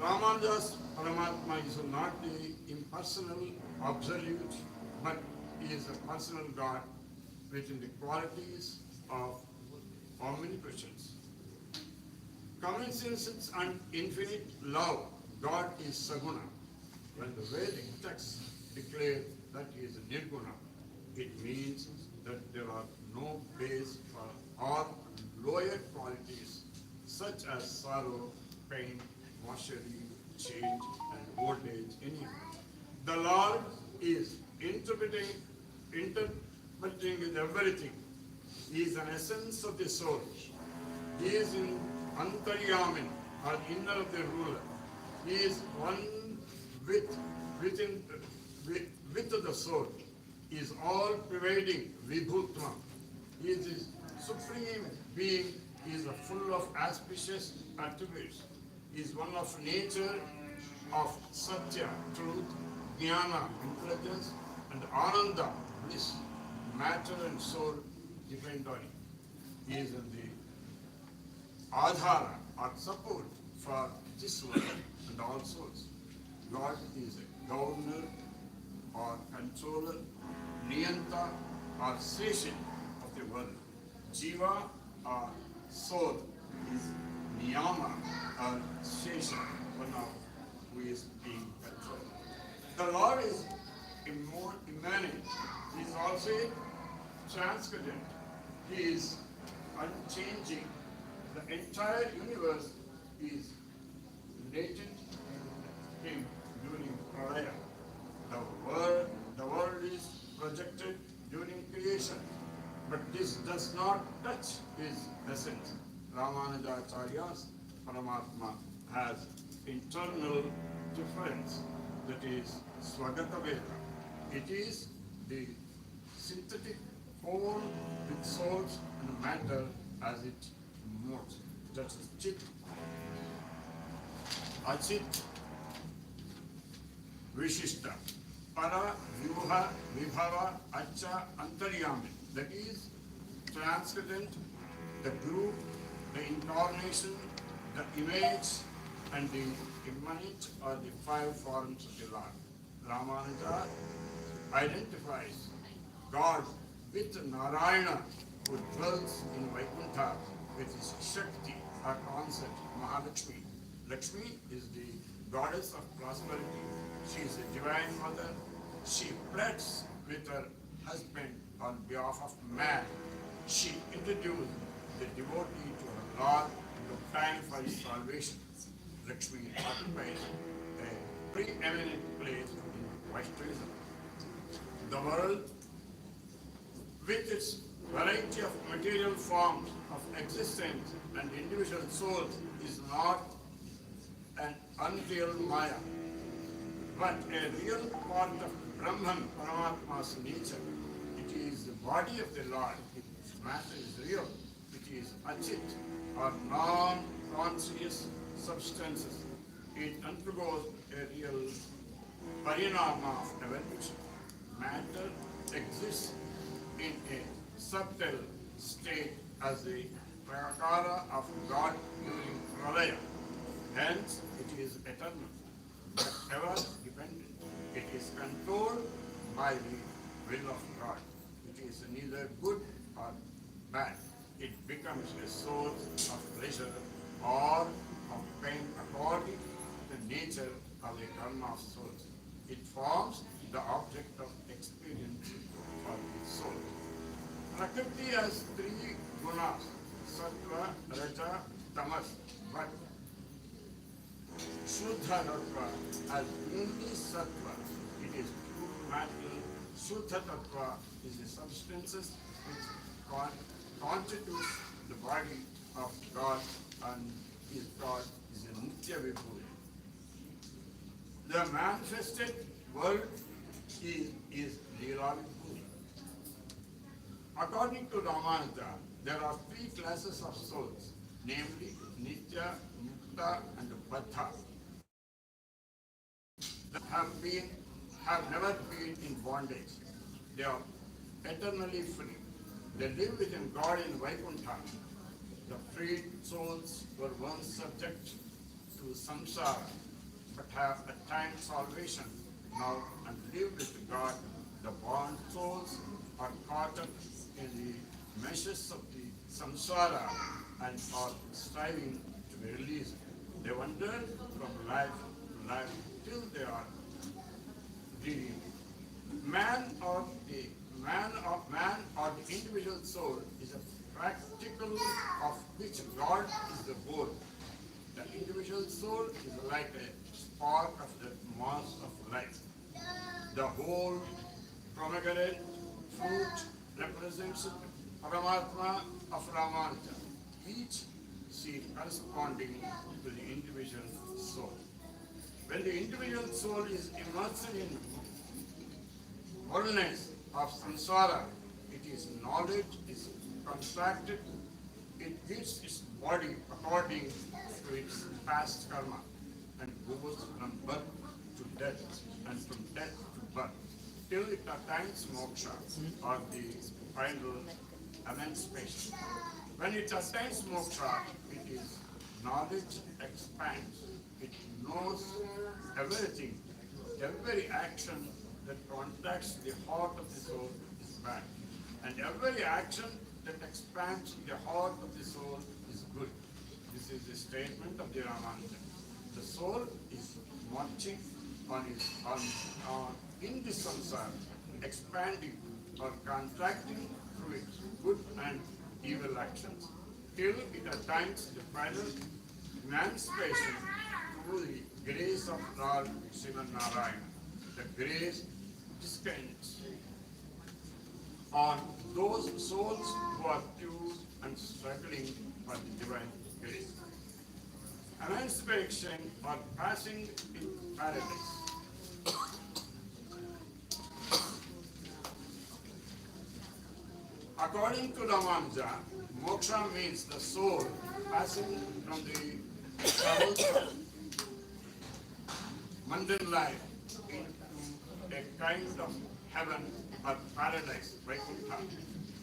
Ramanuja's Paramatma is not the impersonal absolute, but he is a personal God within the qualities of omnipresence. Common-sense and infinite love, God is Saguna. When the Vedic texts declare that he is Nirguna, it means that there are no base for all lower qualities such as sorrow, pain, mastery, change, and old age in him. The Lord is interpreting with everything. He is an essence of the soul. He is in Antaryamin, or inner of the ruler. He is one with the soul. He is all pervading Vibhutma. He is the supreme being. He is full of auspicious attributes. He is one of nature, of Satya, truth, Jnana, intelligence, and Ananda, bliss. Matter and soul depend on him. He is in the Adhara, or support, for this world and all souls. God is a governor or controller, Niyanta or Seshan of the world. Jiva or soul is Niyama or Seshan, one of who is being controlled. The Lord is immanent. He is also transcendent. He is unchanging. The entire universe is latent in him during Pralaya. The world is projected during creation, but this does not touch his essence. Ramanujacharya's Paramatma has internal difference, that is Swagata Veda. It is the synthetic whole with souls and matter as it moves. That is Chit, Achit, Vishishta, Para, Vyuha, Vibhava, Acha, Antaryami. That is transcendent, the group, the incarnation, the image, and the immanent or the five forms of the Lord. Ramanuja identifies God with Narayana, who dwells in Vaikuntha with his Shakti or concept, Mahalakshmi. Lakshmi is the goddess of prosperity. She is a divine mother. She pleads with her husband on behalf of man. She introduced the devotee to her Lord to obtain for his salvation. Lakshmi occupies a preeminent place in Vaishnavism. The world, with its variety of material forms of existence and individual souls, is not an unreal Maya, but a real part of Brahman, Paramatma's nature. It is the body of the Lord. Its matter is real. It is achit, or non-conscious substances. It undergoes a real parinama of evolution. Matter exists in a subtle state as the prakara of God during pralaya. Hence, it is eternal, but ever dependent. It is controlled by the will of God. It is neither good or bad. It becomes a source of pleasure or of pain according to the nature of the karma of souls. It forms the object of experience for the soul. Prakriti has three gunas, sattva, raja, tamas, but Shuddha Tattva has only sattva. It is pure matter. Shuddha Tattva is the substances which constitutes the body of God, and his God is a Nitya Vibhuti. The manifested world is Leela Vibhuti. According to Ramanuja, there are three classes of souls, namely Nitya, Mukta, and Baddha. That have never been in bondage. They are eternally free. They live within God in Vaikuntha. The freed souls were once subject to samsara, but have attained salvation now and live with God. The bond souls are caught up in the meshes of the samsara and are striving to be released. They wander from life to life till they are redeemed. Man or the individual soul is a practical of which God is the goal. The individual soul is like a spark of the mass of light. The whole pomegranate fruit represents Paramatma of Ramanuja, each seed corresponding to the individual soul. When the individual soul is immersed in wholeness of samsara, it is knowledge is contracted, it gives its body according to its past karma and goes from birth to death and from death to birth till it attains moksha or the final emancipation. When it attains moksha, it is knowledge expands. It knows everything. Every action that contacts the heart of the soul is bad. And every action that expands the heart of the soul is good. This is the statement of the Ramanuja. The soul is marching in the samsara, expanding or contracting through its good and evil actions, till it attains the final emancipation through the grace of Lord Narayana. The grace descends on those souls who are pure and struggling for the divine grace. Emancipation or passing in paradise. According to Ramanuja, moksha means the soul passing from the troubles of mundane life into a kind of heaven or paradise, Vaikuntha,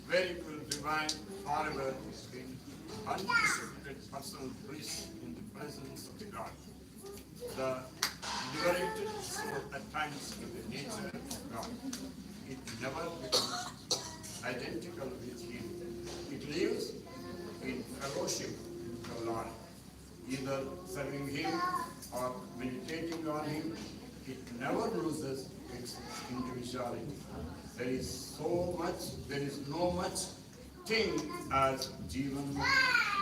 where it will remain forever in unrestricted personal bliss in the presence of the God. The liberated soul attains to the nature of God. It never becomes identical with Him. It lives in fellowship with the Lord, either serving Him or meditating on Him. It never loses its individuality. There is no much thing as Jivan.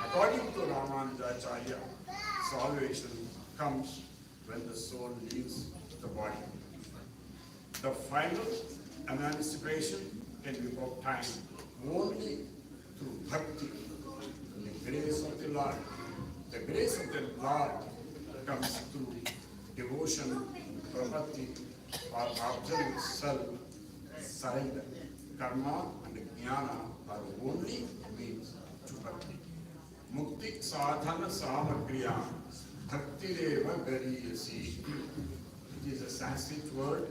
According to Ramanujacharya, salvation comes when the soul leaves the body. The final emancipation can be obtained only through bhakti, the grace of the Lord. The grace of the Lord comes through devotion, prabhakti, or observe self, surrender. Karma and jnana are only means to bhakti. Mukti sadhana samagriya bhaktireva gariyasi. It is a Sanskrit word.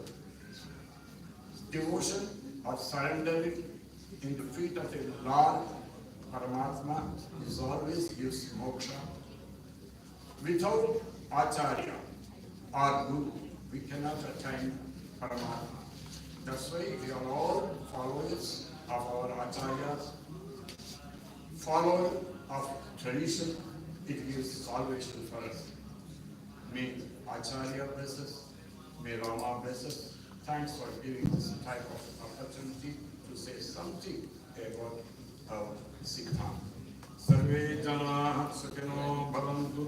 Devotion or surrendering in the feet of the Lord Paramatma is always gives moksha. Without Acharya or Guru, we cannot attain Paramatma. That's why we are all followers of our Acharyas, followers of tradition. It gives salvation for us. May Acharya bless us, may Rama bless us. Thanks for giving this type of opportunity to say something about our Siddhanta. Sarve jana sukhino bhavantu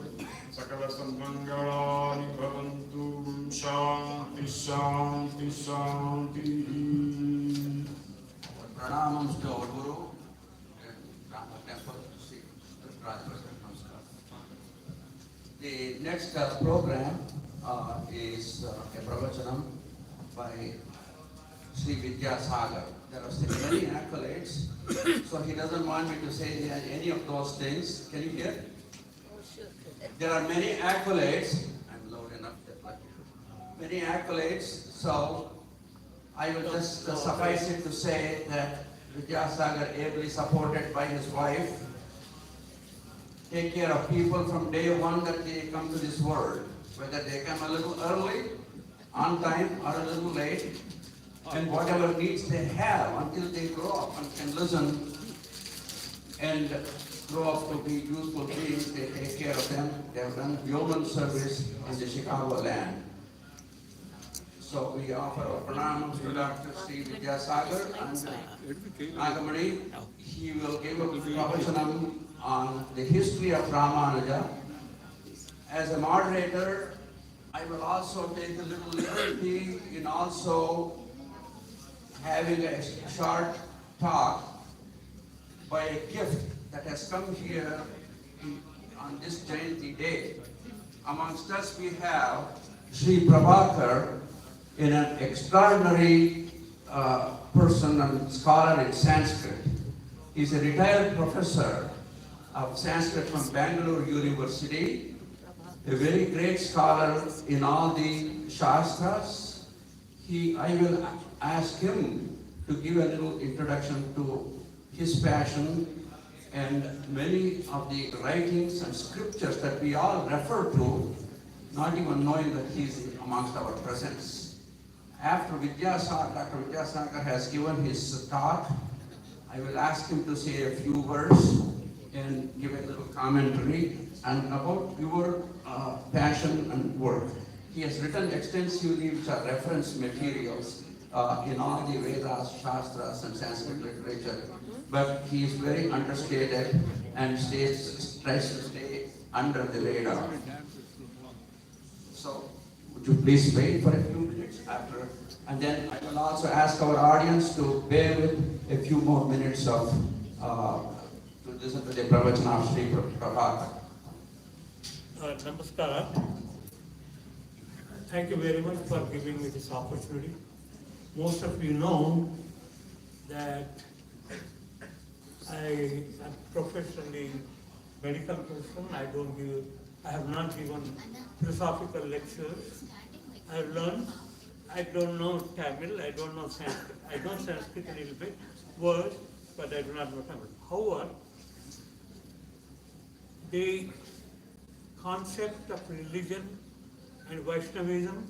sakala sammangalani bhavantu shanti shanti shanti. Pranamams to our Guru and Rama Temple, Sri Ramanujacharya Jayanthi. The next program is a pravachanam by Sri Vidyasagar. There are still many accolades, so he doesn't want me to say any of those things. Can you hear? Oh, sure. There are many accolades. I'm loud enough, that lucky. Many accolades, so I will just suffice it to say that Vidyasagar, ably supported by his wife, take care of people from day one that they come to this world, whether they come a little early, on time, or a little late, and whatever needs they have until they grow up and can listen and grow up to be useful beings. They take care of them. They have done yeoman service in the Chicago land. So we offer our pranamams to Dr. Sri Vidyasagar and Nagamani. He will give a pravachanam on the history of Ramanuja. As a moderator, I will also take a little liberty in also having a short talk by a gift that has come here on this Jayanti day. Amongst us we have Sri Prabhakar, in an extraordinary person and scholar in Sanskrit. He's a retired professor of Sanskrit from Bangalore University, a very great scholar in all the Shastras. I will ask him to give a little introduction to his passion and many of the writings and scriptures that we all refer to, not even knowing that he's amongst our presence. After Dr. Vidyasagar has given his talk, I will ask him to say a few words and give a little commentary and about your passion and work. He has written extensively, which are reference materials in all the Vedas, Shastras, and Sanskrit literature. But he is very understated and tries to stay under the radar. So, would you please wait for a few minutes after? And then I will also ask our audience to bear with a few more minutes of to listen to the pravachana of Sri Prabhakar. Namaskar. Thank you very much for giving me this opportunity. Most of you know that I am professionally medical person. I have not given philosophical lectures. I have learned. I don't know Tamil. I don't know Sanskrit. I know Sanskrit a little bit, words, but I do not know Tamil. However, the concept of religion and Vaishnavism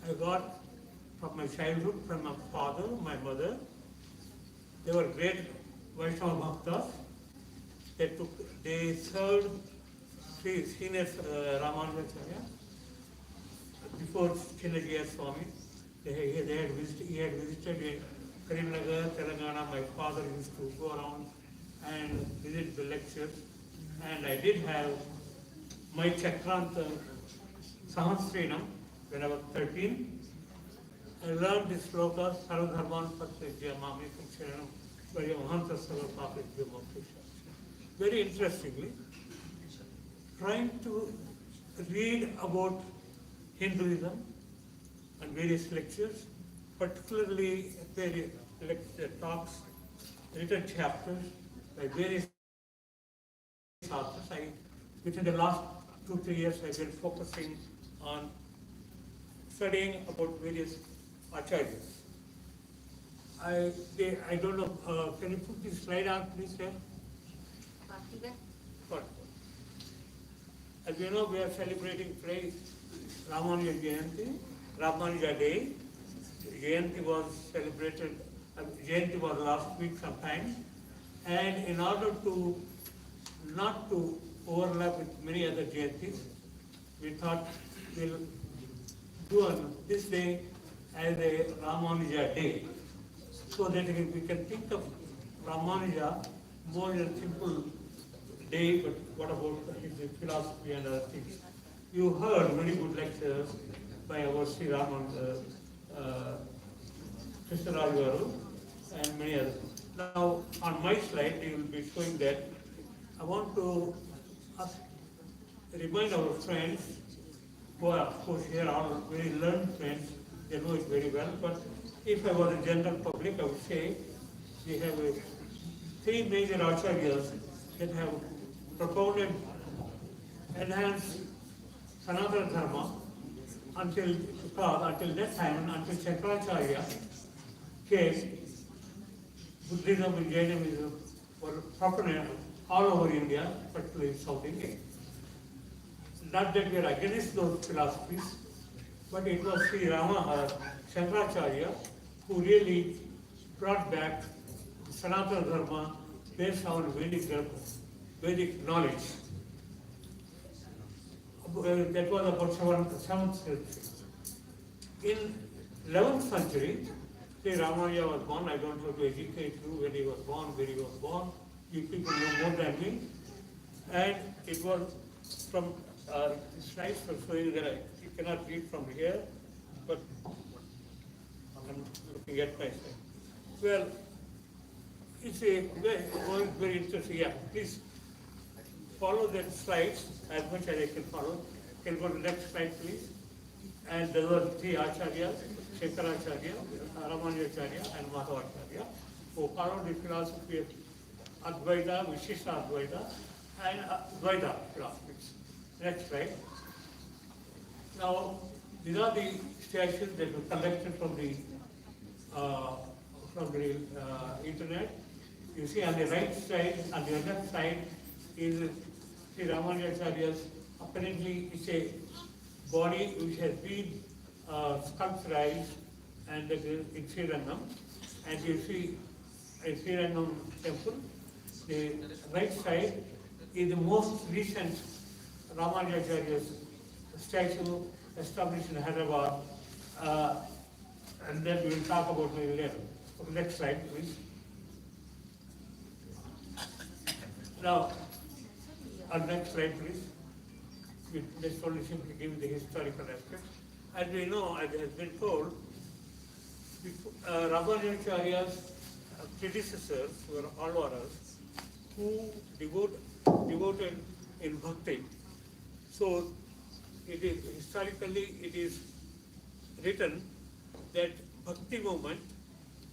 I got from my childhood, from my father, my mother. They were great Vaishnava bhaktas. They served senior Ramanujacharya before Chinnajaya Swami. He had visited Karimnagar, Telangana. My father used to go around and visit the lectures. And I did have my Chakranta Sahasrinam when I was 13. I learned this sloka, Sarvadharman Patsajya Mami Kuksharanam, Varya Mahanta Sarvapapit Vimoksha. Very interestingly, trying to read about Hinduism, and various lectures, particularly various talks, written chapters by various authors. Within the last 2-3 years, I've been focusing on studying about various acharyas. I don't know, can you put this slide on, please, sir? Good. As you know, we are celebrating today Ramanuja Jayanthi, Ramanuja Day. Jayanti was celebrated, Jayanti was last week sometime. And in order to not to overlap with many other Jayantis, we thought we'll do on this day as a Ramanuja Day, so that we can think of Ramanuja more as a simple day, but what about his philosophy and other things. You heard very good lectures by our Shri Ramanujacharya Jayanthi and many others. Now, on my slide, you will be showing that I want to remind our friends, who are of course here all very learned friends, they know it very well, but if I was a general public, I would say we have three major acharyas that have propounded, enhanced Sanatana Dharma until that time, until Shankaracharya came. Buddhism and Jainism were proponents all over India, particularly South India. Not that we are against those philosophies, but it was Shri Shankaracharya who really brought back Sanatana Dharma based on Vedic knowledge. That was about 7th century. In 11th century, Shri Ramanuja was born. I don't have to educate you when he was born, where he was born. You people know more than me. And it was from slides for showing that you cannot read from here, but I'm looking at my slide. Well, it's a very interesting. Yeah, please follow that slides as much as I can follow. Can go to the next slide, please. And there were three acharyas, Shankaracharya, Ramanujacharya, and Madhavacharya, who followed the philosophy of Advaita, Vishishta Advaita, and Advaita philosophies. Next slide. Now, these are the statues that were collected from the internet. You see on the right side, on the left side, is Sri Ramanujacharya's, apparently it's a body which has been sculpturized and in Sri Rangam. And you see a Sri Rangam temple. The right side is the most recent Ramanujacharya's statue established in Hyderabad. And then we will talk about it later. Okay, next slide, please. Now, our next slide, please. Let's only simply give the historical aspect. As we know, as has been told, Ramanujacharya's predecessors were Alvaras who devoted in bhakti. So, historically, it is written that bhakti movement,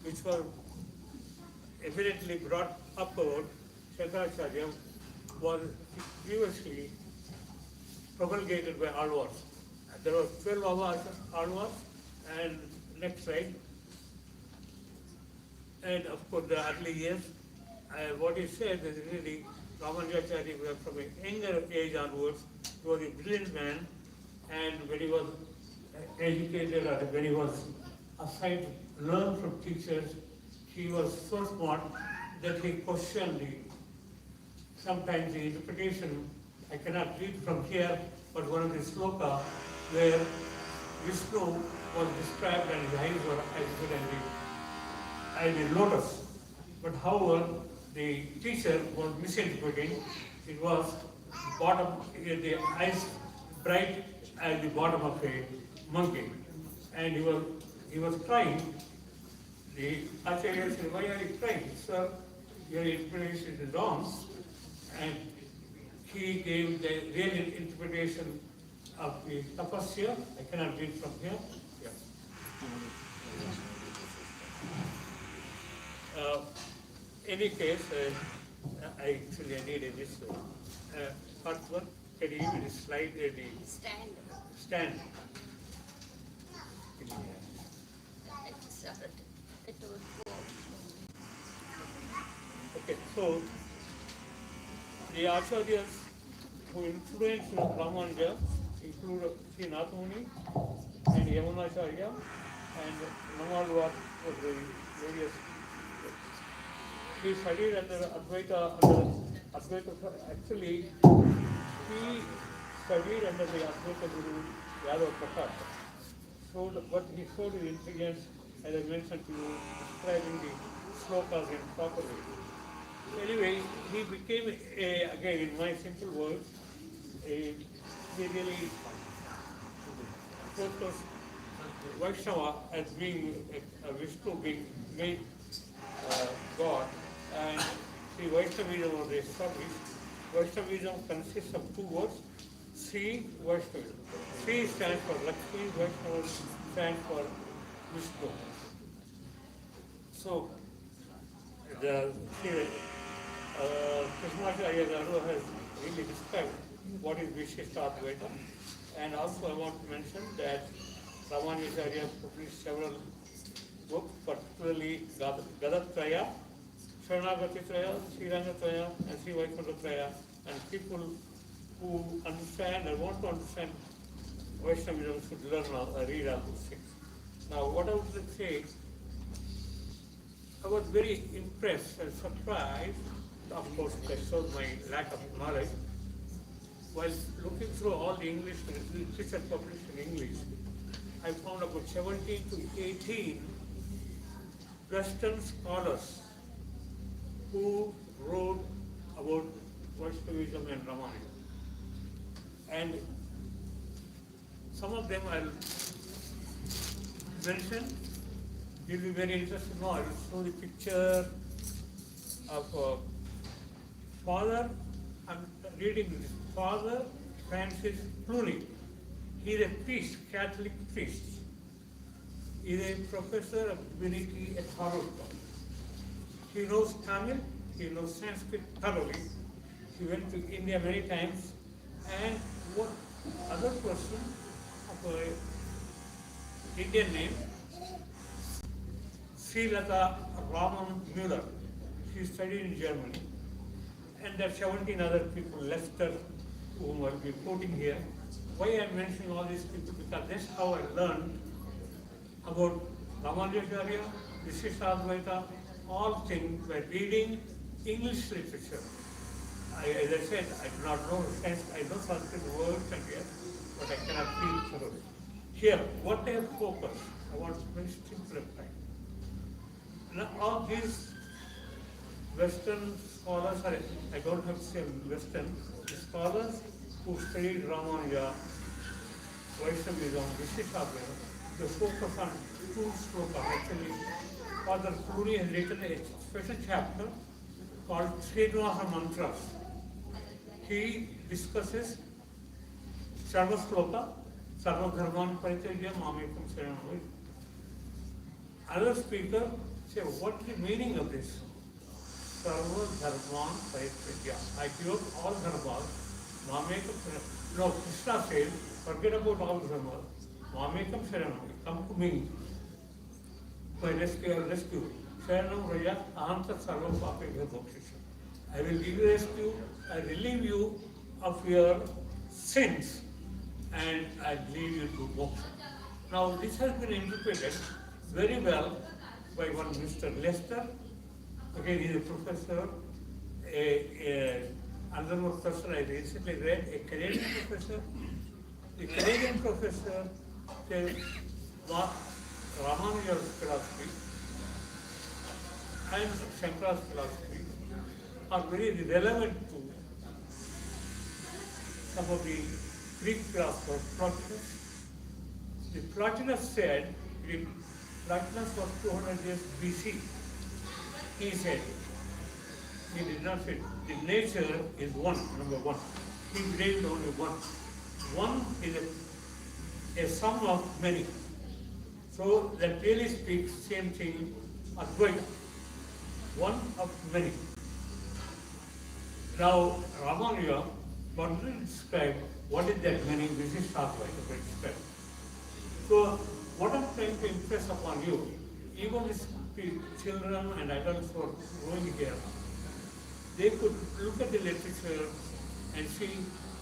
which was evidently brought up about Shankaracharya, was previously promulgated by Alvars. There were 12 Alvars, and next slide. And of course, the early years, what is said is really Ramanujacharya from a younger age onwards, he was a brilliant man, and when he was educated or when he was assigned to learn from teachers, he was so smart that he questioned sometimes the interpretation. I cannot read from here, but one of the sloka where Vishnu was described and his eyes were as good as the lotus. But however, the teacher was misinterpreting. It was the eyes bright as the bottom of a monkey. And he was crying. The Acharya said, "Why are you crying? Sir, your interpretation is wrong." And he gave the real interpretation of the tapasya. I cannot read from here. Yeah. Any case, I actually needed this first one. Can you even slide the Stand. stand? It's separate. It will go. Okay, so the acharyas who influenced Ramanuja include Shri Nathmuni and Yamunacharya and Namalwar was the various. He studied under Advaita, actually he studied under the Advaita Guru Yadav Prakash. So what he showed his intelligence, as I mentioned to you, describing the slokas in proper way. Anyway, he became, again in my simple words, a really focused Vaishnava as being a Vishnu being made God, and the Vaishnavism was established. Vaishnavism consists of two words, Sri Vaishnavism. Sri stands for Lakshmi, Vaishnava stands for Vishnu. So, the Krishnacharya Garu has really described what is Vishishta Advaita, and also I want to mention that Ramanujacharya published several books, particularly Gadatraya, Sharanagatitraya, Srirangatraya, and Sri Vaikunthatraya, and people who understand and want to understand Vaishnavism should learn or read all these things. Now, what I would say, I was very impressed and surprised, of course, that shows my lack of knowledge. While looking through all the English literature published in English, I found about 17 to 18 Western scholars who wrote about Vaishnavism and Ramanuja. And some of them I'll mention. You'll be very interested to know. I will show the picture of Father. I'm reading this. Father Francis Clooney. He's a priest, Catholic priest. He's a professor of divinity at Harvard. He knows Tamil, he knows Sanskrit thoroughly. He went to India many times. And what other person of an Indian name, Sri Lata Raman Müller. She studied in Germany. And there are 17 other people, Lester, whom I'll be quoting here. Why I'm mentioning all these people? Because that's how I learned about Ramanujacharya, Vishishadvaita, all things by reading English literature. As I said, I do not know Sanskrit, I know Sanskrit words and yet, but I cannot feel thoroughly. Here, what I have focused, I want to very simplify. Now, all these Western scholars, I don't have to say Western, scholars who studied Ramanuja, Vaishnavism, Vishishadvaita, they focus on two slokas. Actually, Father Clooney has written a special chapter called Srinivasa Mantras. He discusses Sarva Sloka, Sarva Dharman Parityajya Mamekam Saranam. Other speaker say, what is the meaning of this? Sarva Dharman Parityajya. I give up all dharmas, Mamekam Saranam. No, Krishna says, forget about all dharmas, Mamekam Saranam. Come to me. My rescue. Sharanam Raja Ahanta Sarva Papebhya Mokshisha. I will give you rescue, I relieve you of your sins, and I lead you to moksha. Now, this has been interpreted very well by one Mr. Lester. Again, he is a professor, another professor I recently read, a Canadian professor. The Canadian professor says Ramanuja's philosophy and Shankara's philosophy are very relevant to some of the Greek philosophers, Plotinus. The Plotinus said, Plotinus was 200 years BC. He said, he did not say, the nature is one, number one. He believed only one. One is a sum of many. So that really speaks same thing, Advaita, one of many. Now, Ramanuja wanted to describe what is that many Vishishtadvaita to describe. So, what I'm trying to impress upon you, even with children and adults who are growing here, they could look at the literature and see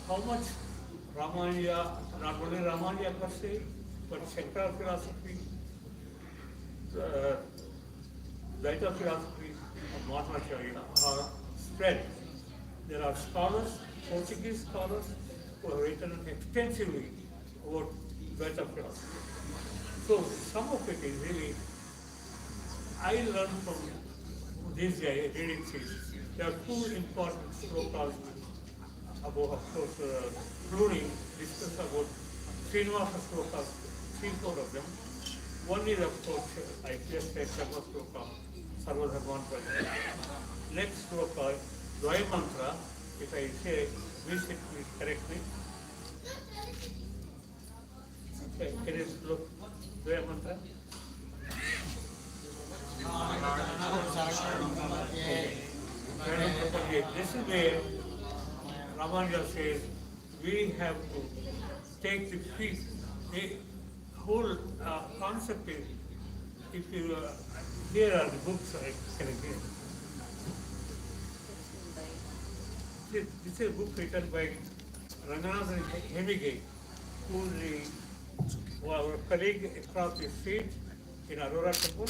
how much Ramanuja, not only Ramanuja per se, but Shankara philosophy, Dvaita philosophy of Madhvacharya are spread. There are scholars, Portuguese scholars, who have written extensively about Dvaita philosophy. So some of it is really, I learned from this guy reading this. There are two important slokas about, of course, Pluri discuss about Srinivasa slokas, 3-4 of them. One is, of course, I just said Sarva sloka, Sarva Dharman Prajna. Next sloka, Dvaya mantra, if I say, miss it, please correct me. Okay, can you look Dvaya mantra? This is where Ramanuja says we have to take the peace. The whole concept is, if you, here are the books I can give. This is a book written by Ramanuja Noothrandadhi, who is our colleague across the street in Aurora Temple.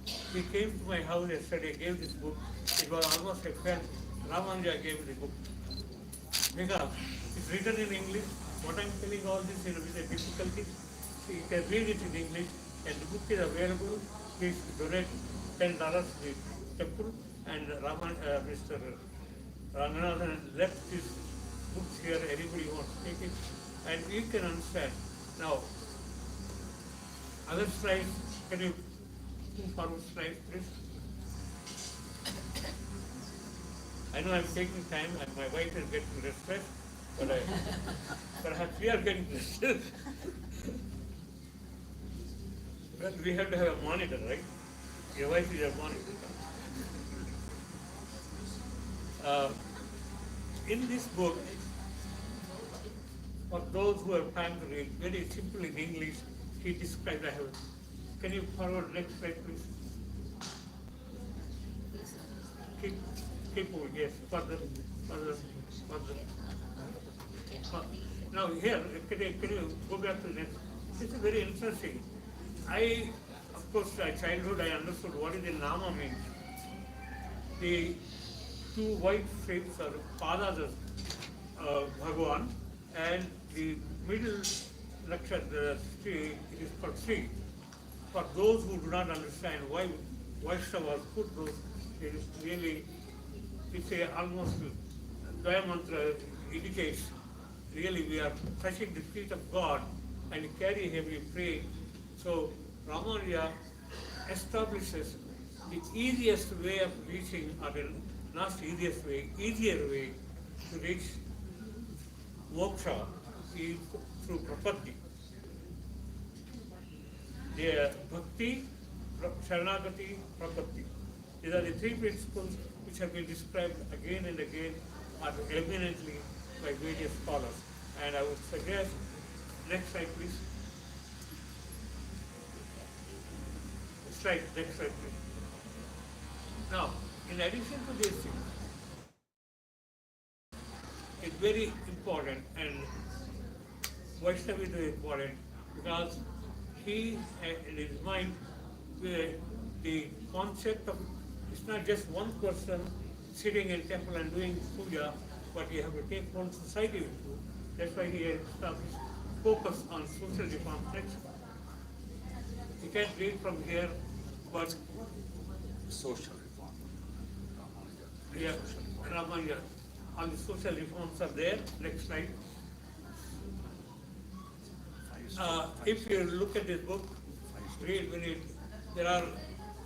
He came to my house yesterday, gave this book. It was almost a friend. Ramanuja gave the book. Because it's written in English. What I'm telling all this is with a difficulty. You can read it in English, and the book is available. Please donate $10 to the temple, and Mr. Ramanathan left his books here. Anybody wants to take it, and you can understand. Now, other slides, can you move forward slide, please? I know I'm taking time, and my wife is getting restless, but perhaps we are getting restless. But we have to have a monitor, right? Your wife is a monitor. In this book, for those who have time to read, very simple in English, he describes, can you forward next slide, please? Keep moving, yes, further. Now here, can you go back to the next? This is very interesting. Of course, in childhood, I understood what is the Nama means. The two white shapes are Padas of Bhagavan, and the middle nakshatra, it is called Sri. For those who do not understand why Vaishnavas put those, it is really, it's a almost, Dvaya mantra indicates, really we are touching the feet of God and carry him, we pray. So Ramanuja establishes the easiest way of reaching, or not easiest way, easier way to reach moksha is through prapatti. The bhakti, sharanagati, prapatti. These are the three principles which have been described again and again, are eminently by various scholars. And I would suggest, next slide please. Next slide please. Now, in addition to these things, it's very important, and Vaishnava is very important, because he, in his mind, the concept of, it's not just one person sitting in temple and doing puja, but you have to take one society with you. That's why he has established focus on social reform. You can't read from here, but Social reform. yeah, Ramanuja. All the social reforms are there. Next slide. If you look at this book, read when it, there are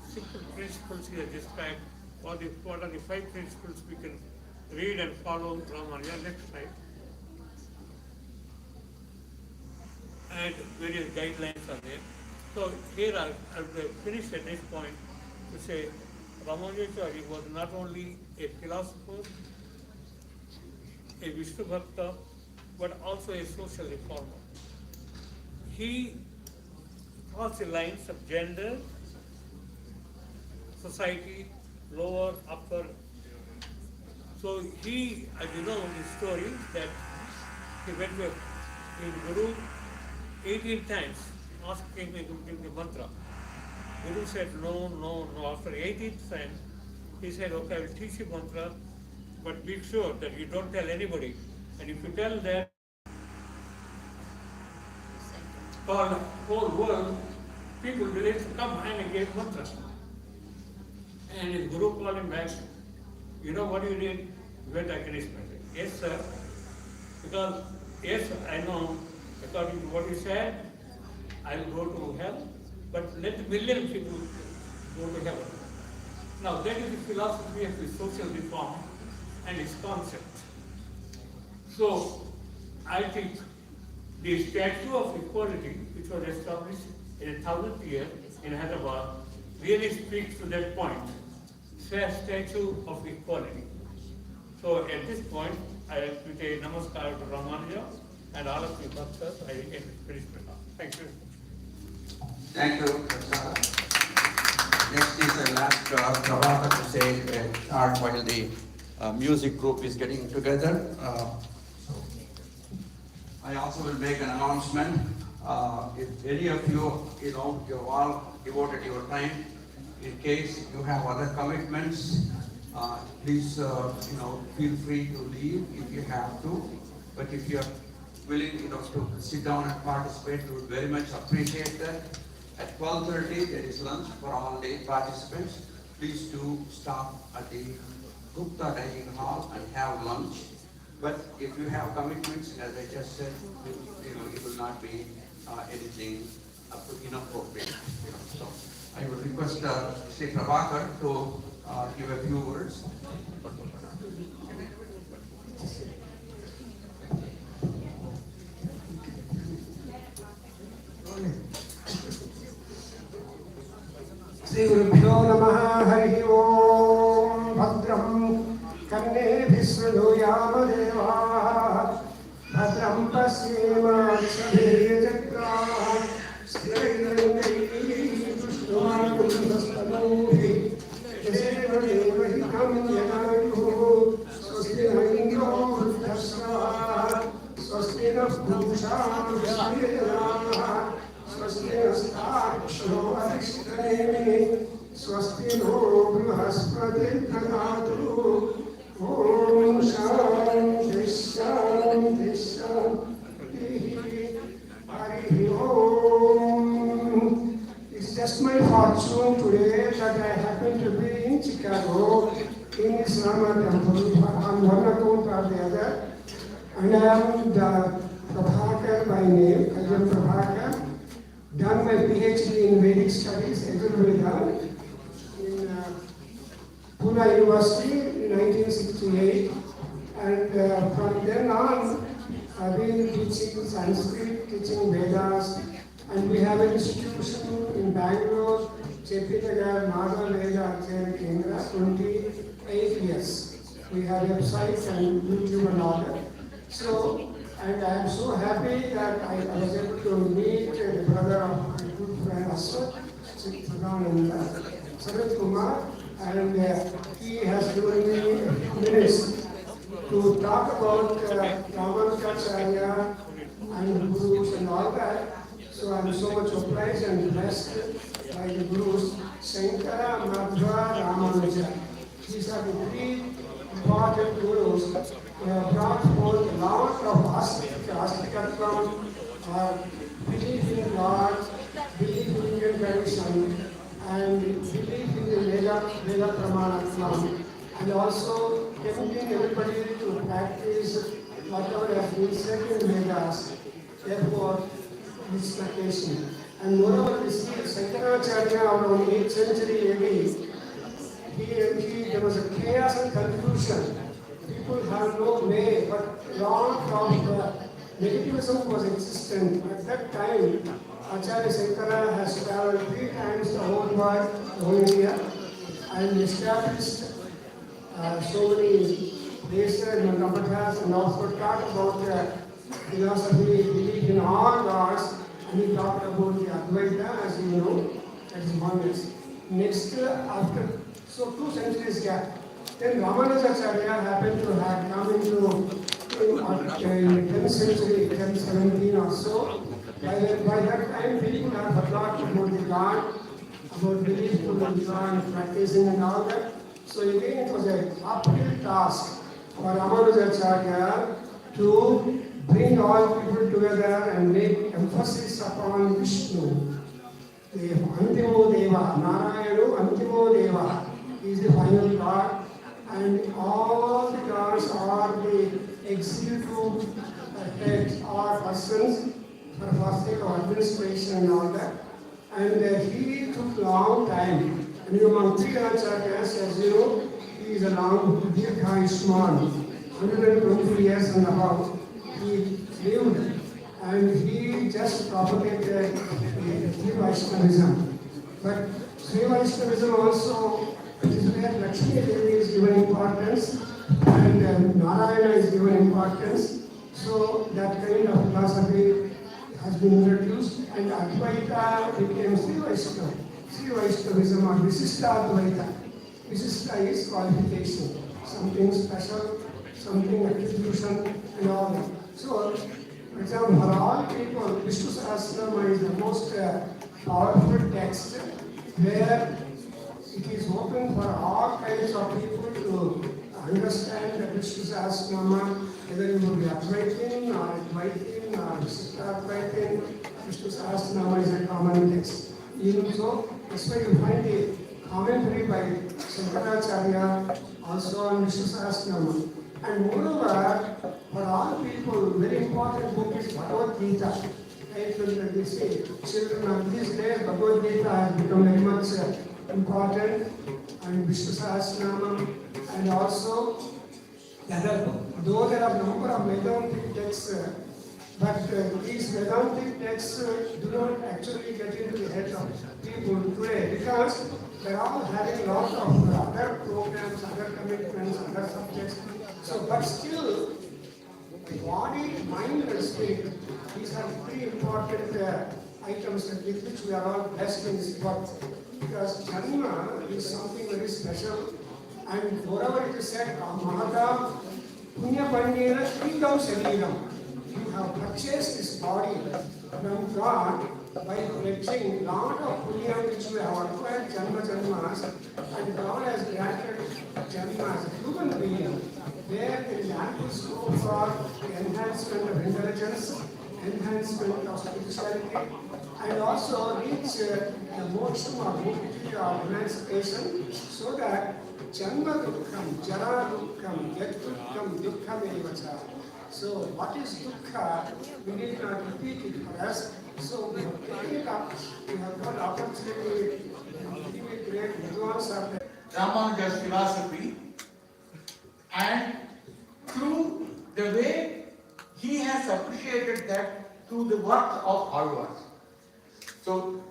simple principles here described. What are the 5 principles we can read and follow Ramanuja? Next slide. And various guidelines are there. So here I will finish at this point to say Ramanujacharya was not only a philosopher, a Vishnu Bhakta, but also a social reformer. He crossed the lines of gender, society, lower, upper. So he, as you know the story, that he went to his Guru 18 times, asking him to give the mantra. Guru said no, no, no. After 18th time, he said, okay, I will teach you mantra, but be sure that you don't tell anybody. And if you tell that, for the whole world, people will come and give mantra. And his Guru called him back. You know what you did? You went against me. Yes, sir. Because, yes, I know, according to what you said, I will go to hell, but let a million people go to heaven. Now, that is the philosophy of the social reform and its concept. So, I think the statue of equality, which was established in 1000th year in Hyderabad, really speaks to that point. Statue of equality. So at this point, I with a namaskar to Ramanuja and all of you bhaktas, I finish my talk. Thank you. Thank you, Prasad. Next is the last Prabhakar to say a short while the music group is getting together. I also will make an announcement. If any of you, you have all devoted your time, in case you have other commitments, please, feel free to leave if you have to. But if you are willing, to sit down and participate, we would very much appreciate that. At 12:30, there is lunch for all the participants. Please do stop at the Gupta Dining Hall and have lunch. But if you have commitments, as I just said, it will not be anything inappropriate. So I will request Shri Prabhakar to give a few words. Shri Gurubhyo Namaha Hari Om Bhadram Kanneभिः शृणुयाम देवाः भद्रं पश्येमाक्षभिर्यजत्राः स्थिरैरङ्गैः पुष्पमाकुन्दस्तनूभिः देवदेवहितं जनायुः स्वस्ति न इन्द्रो वृद्धश्रवाः स्वस्ति नः पूषा विश्वेदाः स्वस्ति नस्ताक्षो अरिष्टनेमिः स्वस्ति no बृहस्पतिर्दधातु ॐ शान्ति शान्ति शान्तिः हरिः ॐ. It's just my fortune today that I happen to be in Chicago in this Rama temple on one account or the other, and I am the Prabhakar by name, Ajam Prabhakar. Done my PhD in Vedic Studies, Ayurveda, in Pune University in 1968, and from then on, I've been teaching Sanskrit, teaching Vedas, and we have an institution in Bangalore, Chepinagar Madha Veda Acharya Kendra, 28 years. We have websites and YouTube and all that. So, and I am so happy that I was able to meet the brother of my good friend Aswat, Sarat Kumar, and he has given me a few minutes to talk about Ramanujacharya and Gurus and all that. So I am so much obliged and blessed by the Gurus, Shankara, Madhva, Ramanuja. These are the three important Gurus. Brought forth a lot of astikatvam, belief in God, belief in Indian tradition, and belief in the Veda Pramanatvam, and also tempting everybody to practice whatever has been said in Vedas. Therefore, this occasion. And moreover, we see Sangeetha around 8th century AD, there was a chaos and confusion. People have no way, but lot of negativism was existent. At that time, Acharya Shankara has traveled 3 times the whole world, the whole India, and established so many places and Namathas, and also talked about philosophy, belief in all gods, and he talked about the Advaita, as you know, that is oneness. Next, after, so 2 centuries gap, then Ramanujacharya happened to have come into in 10th century, 1017 or so. By that time, people have forgotten about the God, about belief in God, practicing and all that. So again, it was an uphill task for Ramanujacharya to bring all people together and make emphasis upon Vishnu. The Antimo Deva, Narayana Antimo Deva is the final God, and all the gods are the executive heads or persons for sake of administration and all that. And he took long time. And among 3 acharyas, as you know, he is a long Dirghayushman, 120 years and above. He lived and he just propagated Sri Vaishnavism. But Sri Vaishnavism also, it is where Lakshmi Devi is given importance and Narayana is given importance. So that kind of philosophy has been introduced, and Advaita became Sri Vaishnava. Sri Vaishnavism or Visishta Advaita. Visishta is qualification, something special, something attribution and all that. So, for example, for all people, Vishnu Sahasranama is the most powerful text where it is open for all kinds of people to understand the Vishnu Sahasranama, whether you will be Advaitin or Advaitin or Visishta Advaitin. Vishnu Sahasranama is a common text. Even so, that's why you find a commentary by Shankaracharya also on Vishnu Sahasranama. And moreover, for all people, very important book is Bhagavad Gita. Right? When they say, children of these days, Bhagavad Gita has become very much important, and Vishnu Sahasranama, and also though there are a number of Vedantic texts, but these Vedantic texts do not actually get into the head of people today because they are all having a lot of other programs, other commitments, other subjects. So, but still, body, mind, and spirit, these are 3 important items with which we are all blessed in this birth. Because Janma is something very special, and moreover it is said, Mahata Punya Pandira Kingdom Shariram. You have purchased this body from God by pledging lot of punya which we have acquired janmas, and God has granted janma as a human being, where there is ample scope for the enhancement of intelligence, enhancement of spirituality, and also reach the moksha or mukti or emancipation, so that janma dukkham, jara dukkham, yat dukkham, dukkham evacha. So what is dukkha? We need not repeat it for us. So we have taken it up. We have got opportunity to give it great advance of the Ramanuja's philosophy, and through the way he has appreciated that through the work of Alvars. So,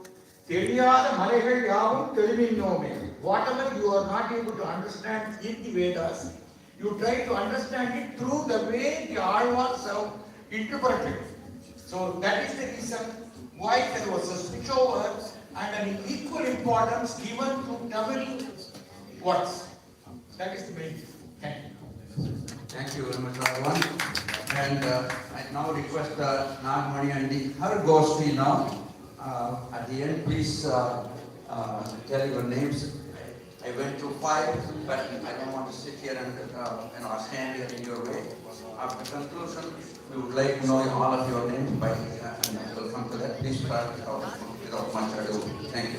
Teliyada Malegal Yavum Telivinnome. Whatever you are not able to understand in the Vedas, you try to understand it through the way the Alvars have interpreted. So that is the reason why there was a switchover and an equal importance given to Tamil words. That is the main thing. Thank you. Thank you very much, everyone. And I now request Nagmani and the her ghosti now. At the end, please tell your names. I went through 5, but I don't want to sit here and stand here in your way. After conclusion, we would like to know all of your names by and we'll come to that. Please start without much ado. Thank you.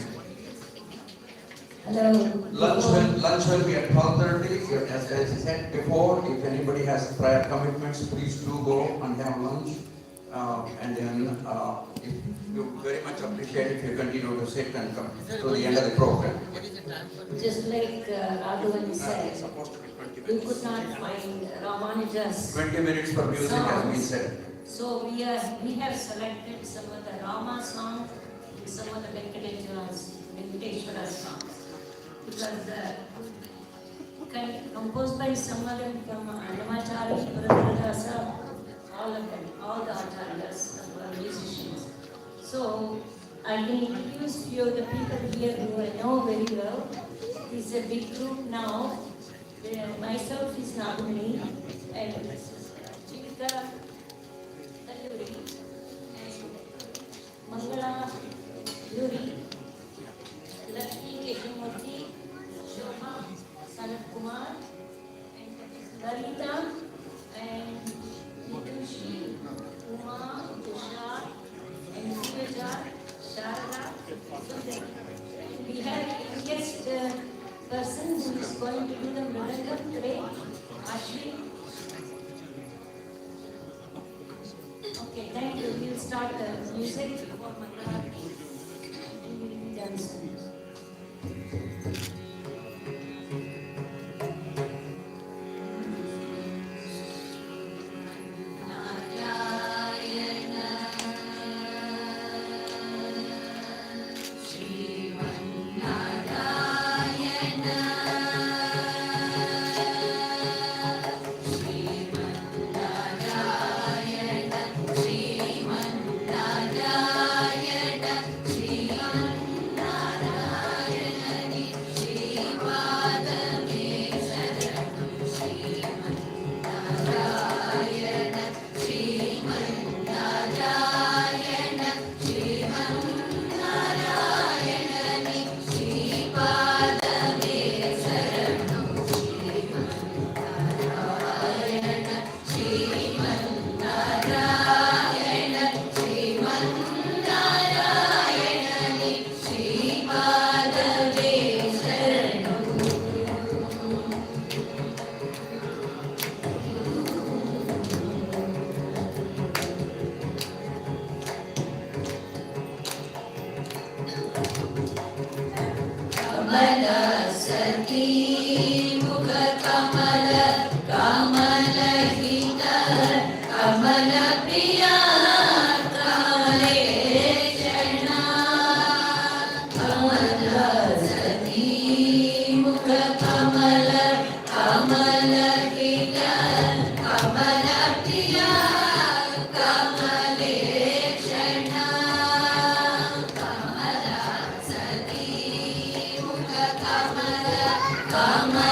Hello. Lunch will be at 12:30. As I said before, if anybody has prior commitments, please do go and have lunch. And then we very much appreciate if you continue to sit and come to the end of the program. Just like Raghavan said, It's supposed to be 20 we minutes. could not find Ramanuja's 20 minutes for music has been said. So we have selected some of the Rama songs some of the Venkateshwara songs. Because composed by some of them from Annamacharya, Purandaradasa, all of them, all the acharyas, musicians. So I can introduce few of the people here who I know very well. It's a big group now. Myself is Nagini and Chivika Kalluri and Mangala Yuri, Lakshmi Keshamurthy, Shobha, Sanat Kumar, and Lalita, and Nitushi, Uma, Tushar, and Sivaja, Sharada. And we have a guest person who is going to do the Mridangam today, Ashwin. Okay, thank you. We'll start the music for Mangalarti and we will be done soon. Kama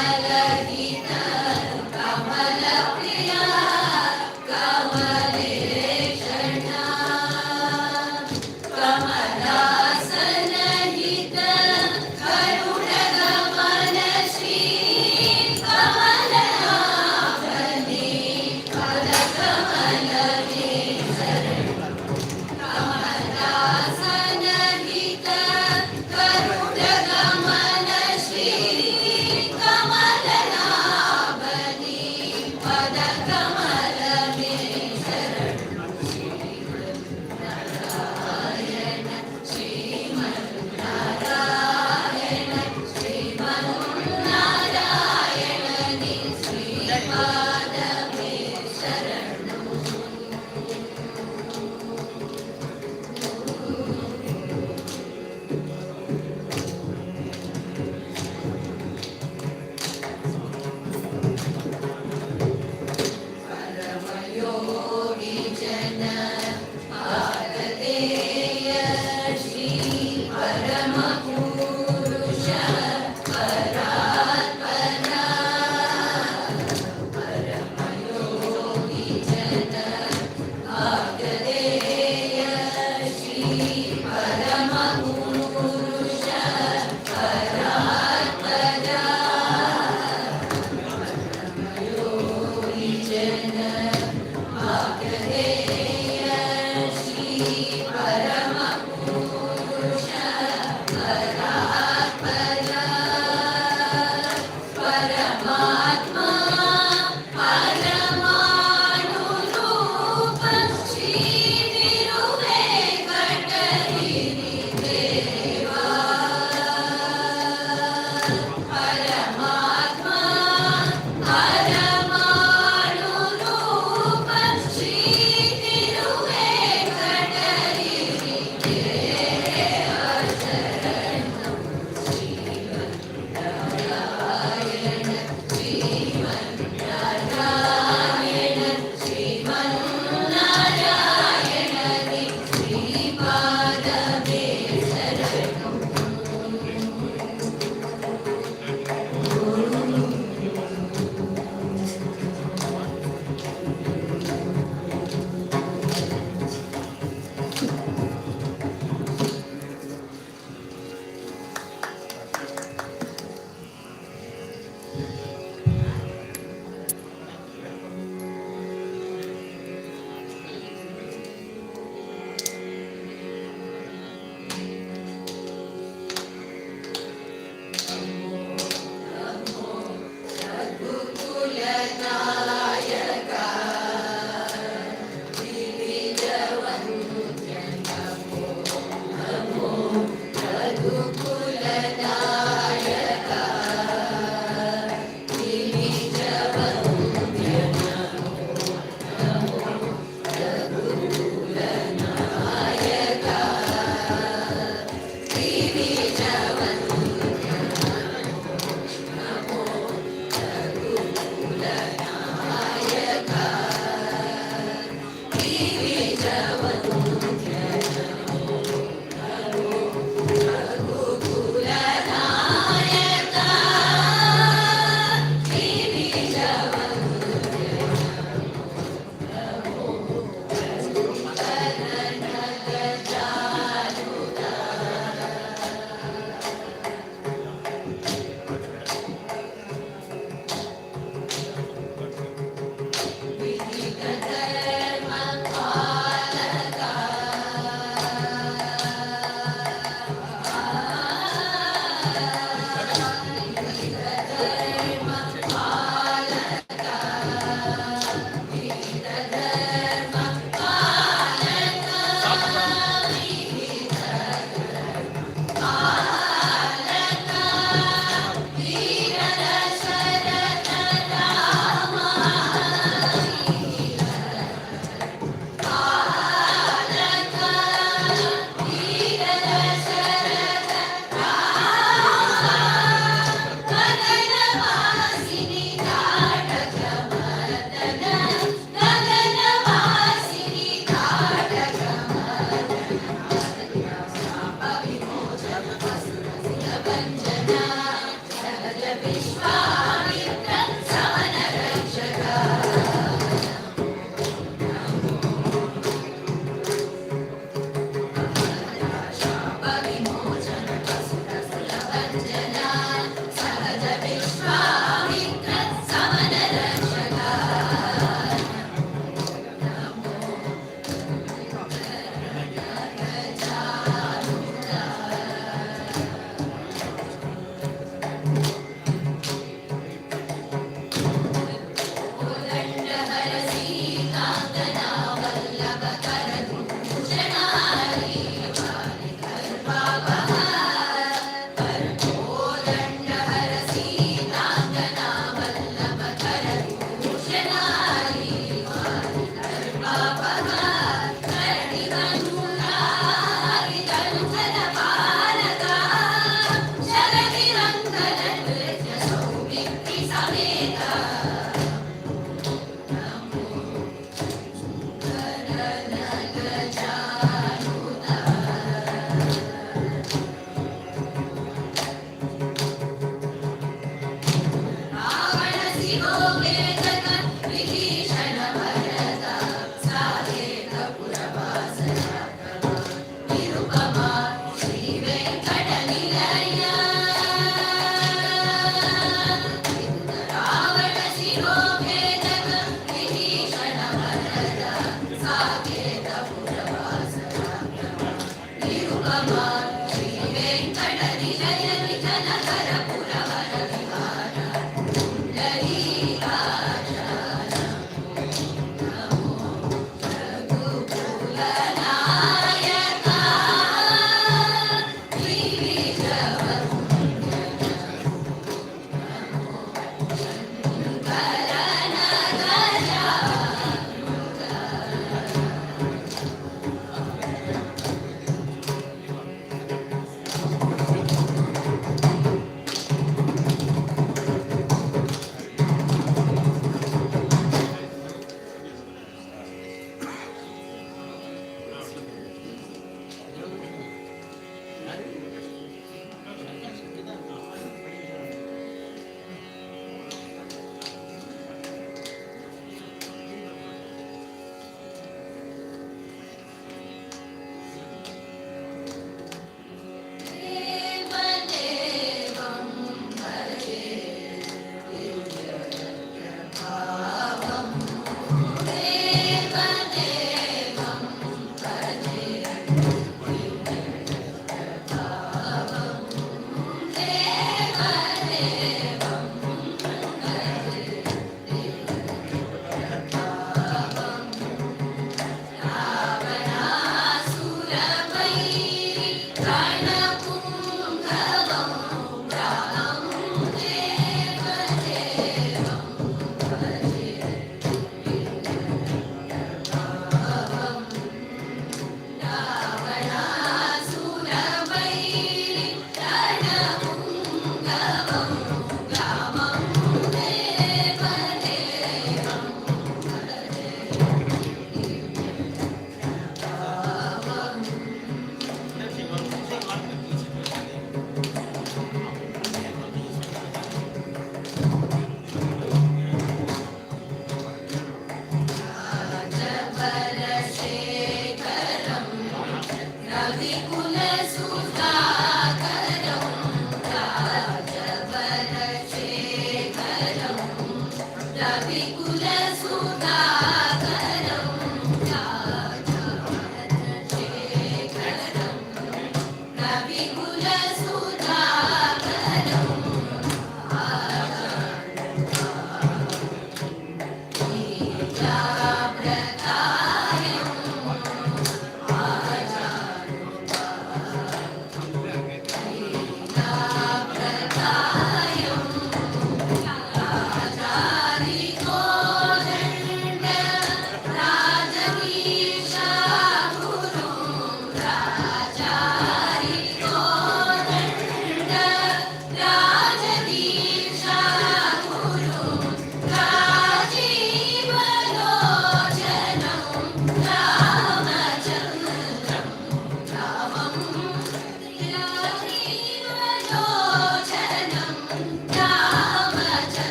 Ramanuja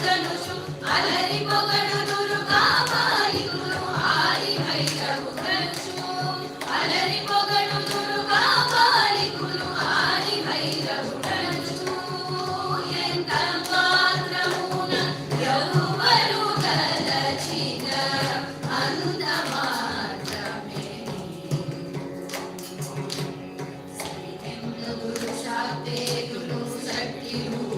Dhanush అలరి పొగడు దుర్గా బాలికులు ఆది భైరవు ధనుషు అలరి పొగడు దుర్గా బాలికులు ఆది భైరవు ధనుషు ఎంత మాత్రమున ఎవరు తలచిన అంత మాత్రమే గురు శాక్తేయులు శక్తి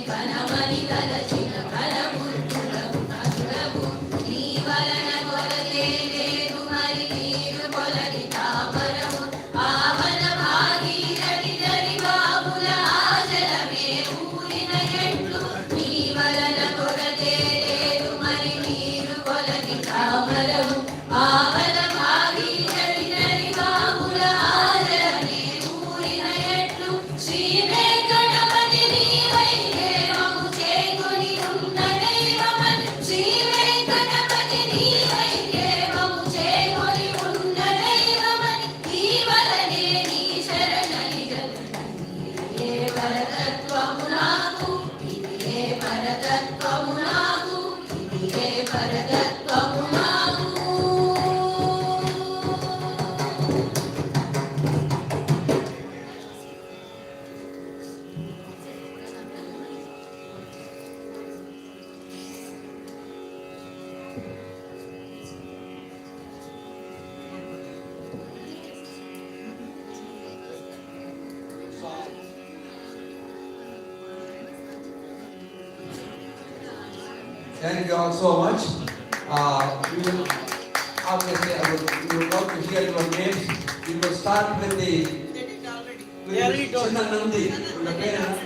కనమని కలచిన కలముద్దులము నదులము నీ వలన కొరతే లేదు మరి నీరు కొలది తామరము ఆవన భాగీరథి దరి బాబుల ఆచరమే ఊరిన ఎట్లు నీ వలన కొరతే లేదు మరి నీరు కొలది తామరము ఆవన భాగీరథి దరి బాబుల ఆచరమే ఊరిన ఎట్లు శ్రీ వెంకటపతి నీవై దేవము చేకొని ఉన్న దైవమని శ్రీ వెంకటపతి నీవై దేవము చేకొని ఉన్న దైవమని ఈ వలనే నీ శరణని ఏ పరతత్వము నాకు ఇది ఏ పరతత్వము నాకు ఇది ఏ పరతత్వము నాకు Thank you all so much. We will obviously we will love to hear your names. We will start with the Chinna Nandi. The parents.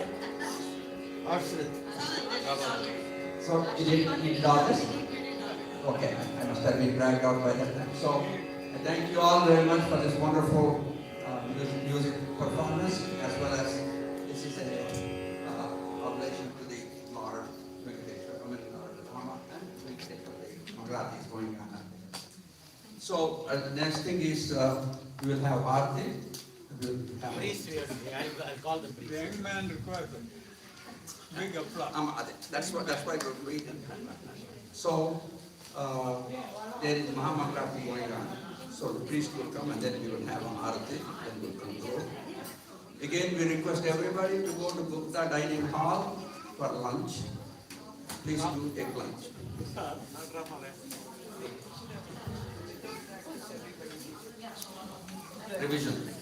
So you did all this? Okay, I must have been dragged out by that time. So thank you all very much for this wonderful music performance, as well as this is a oblation to the Lord Venkateshwara, Lord Rama and Venkateshwara. Mangalati is going on. So the next thing is we will have Aarti. Priest, I'll call the priest. The young man requires a big applause. That's why we're waiting. So there is Mahamangalati going on. So the priest will come and then we will have an Aarti, then we'll conclude. Again, we request everybody to go to Gupta Dining Hall for lunch. Please do take lunch. Revision.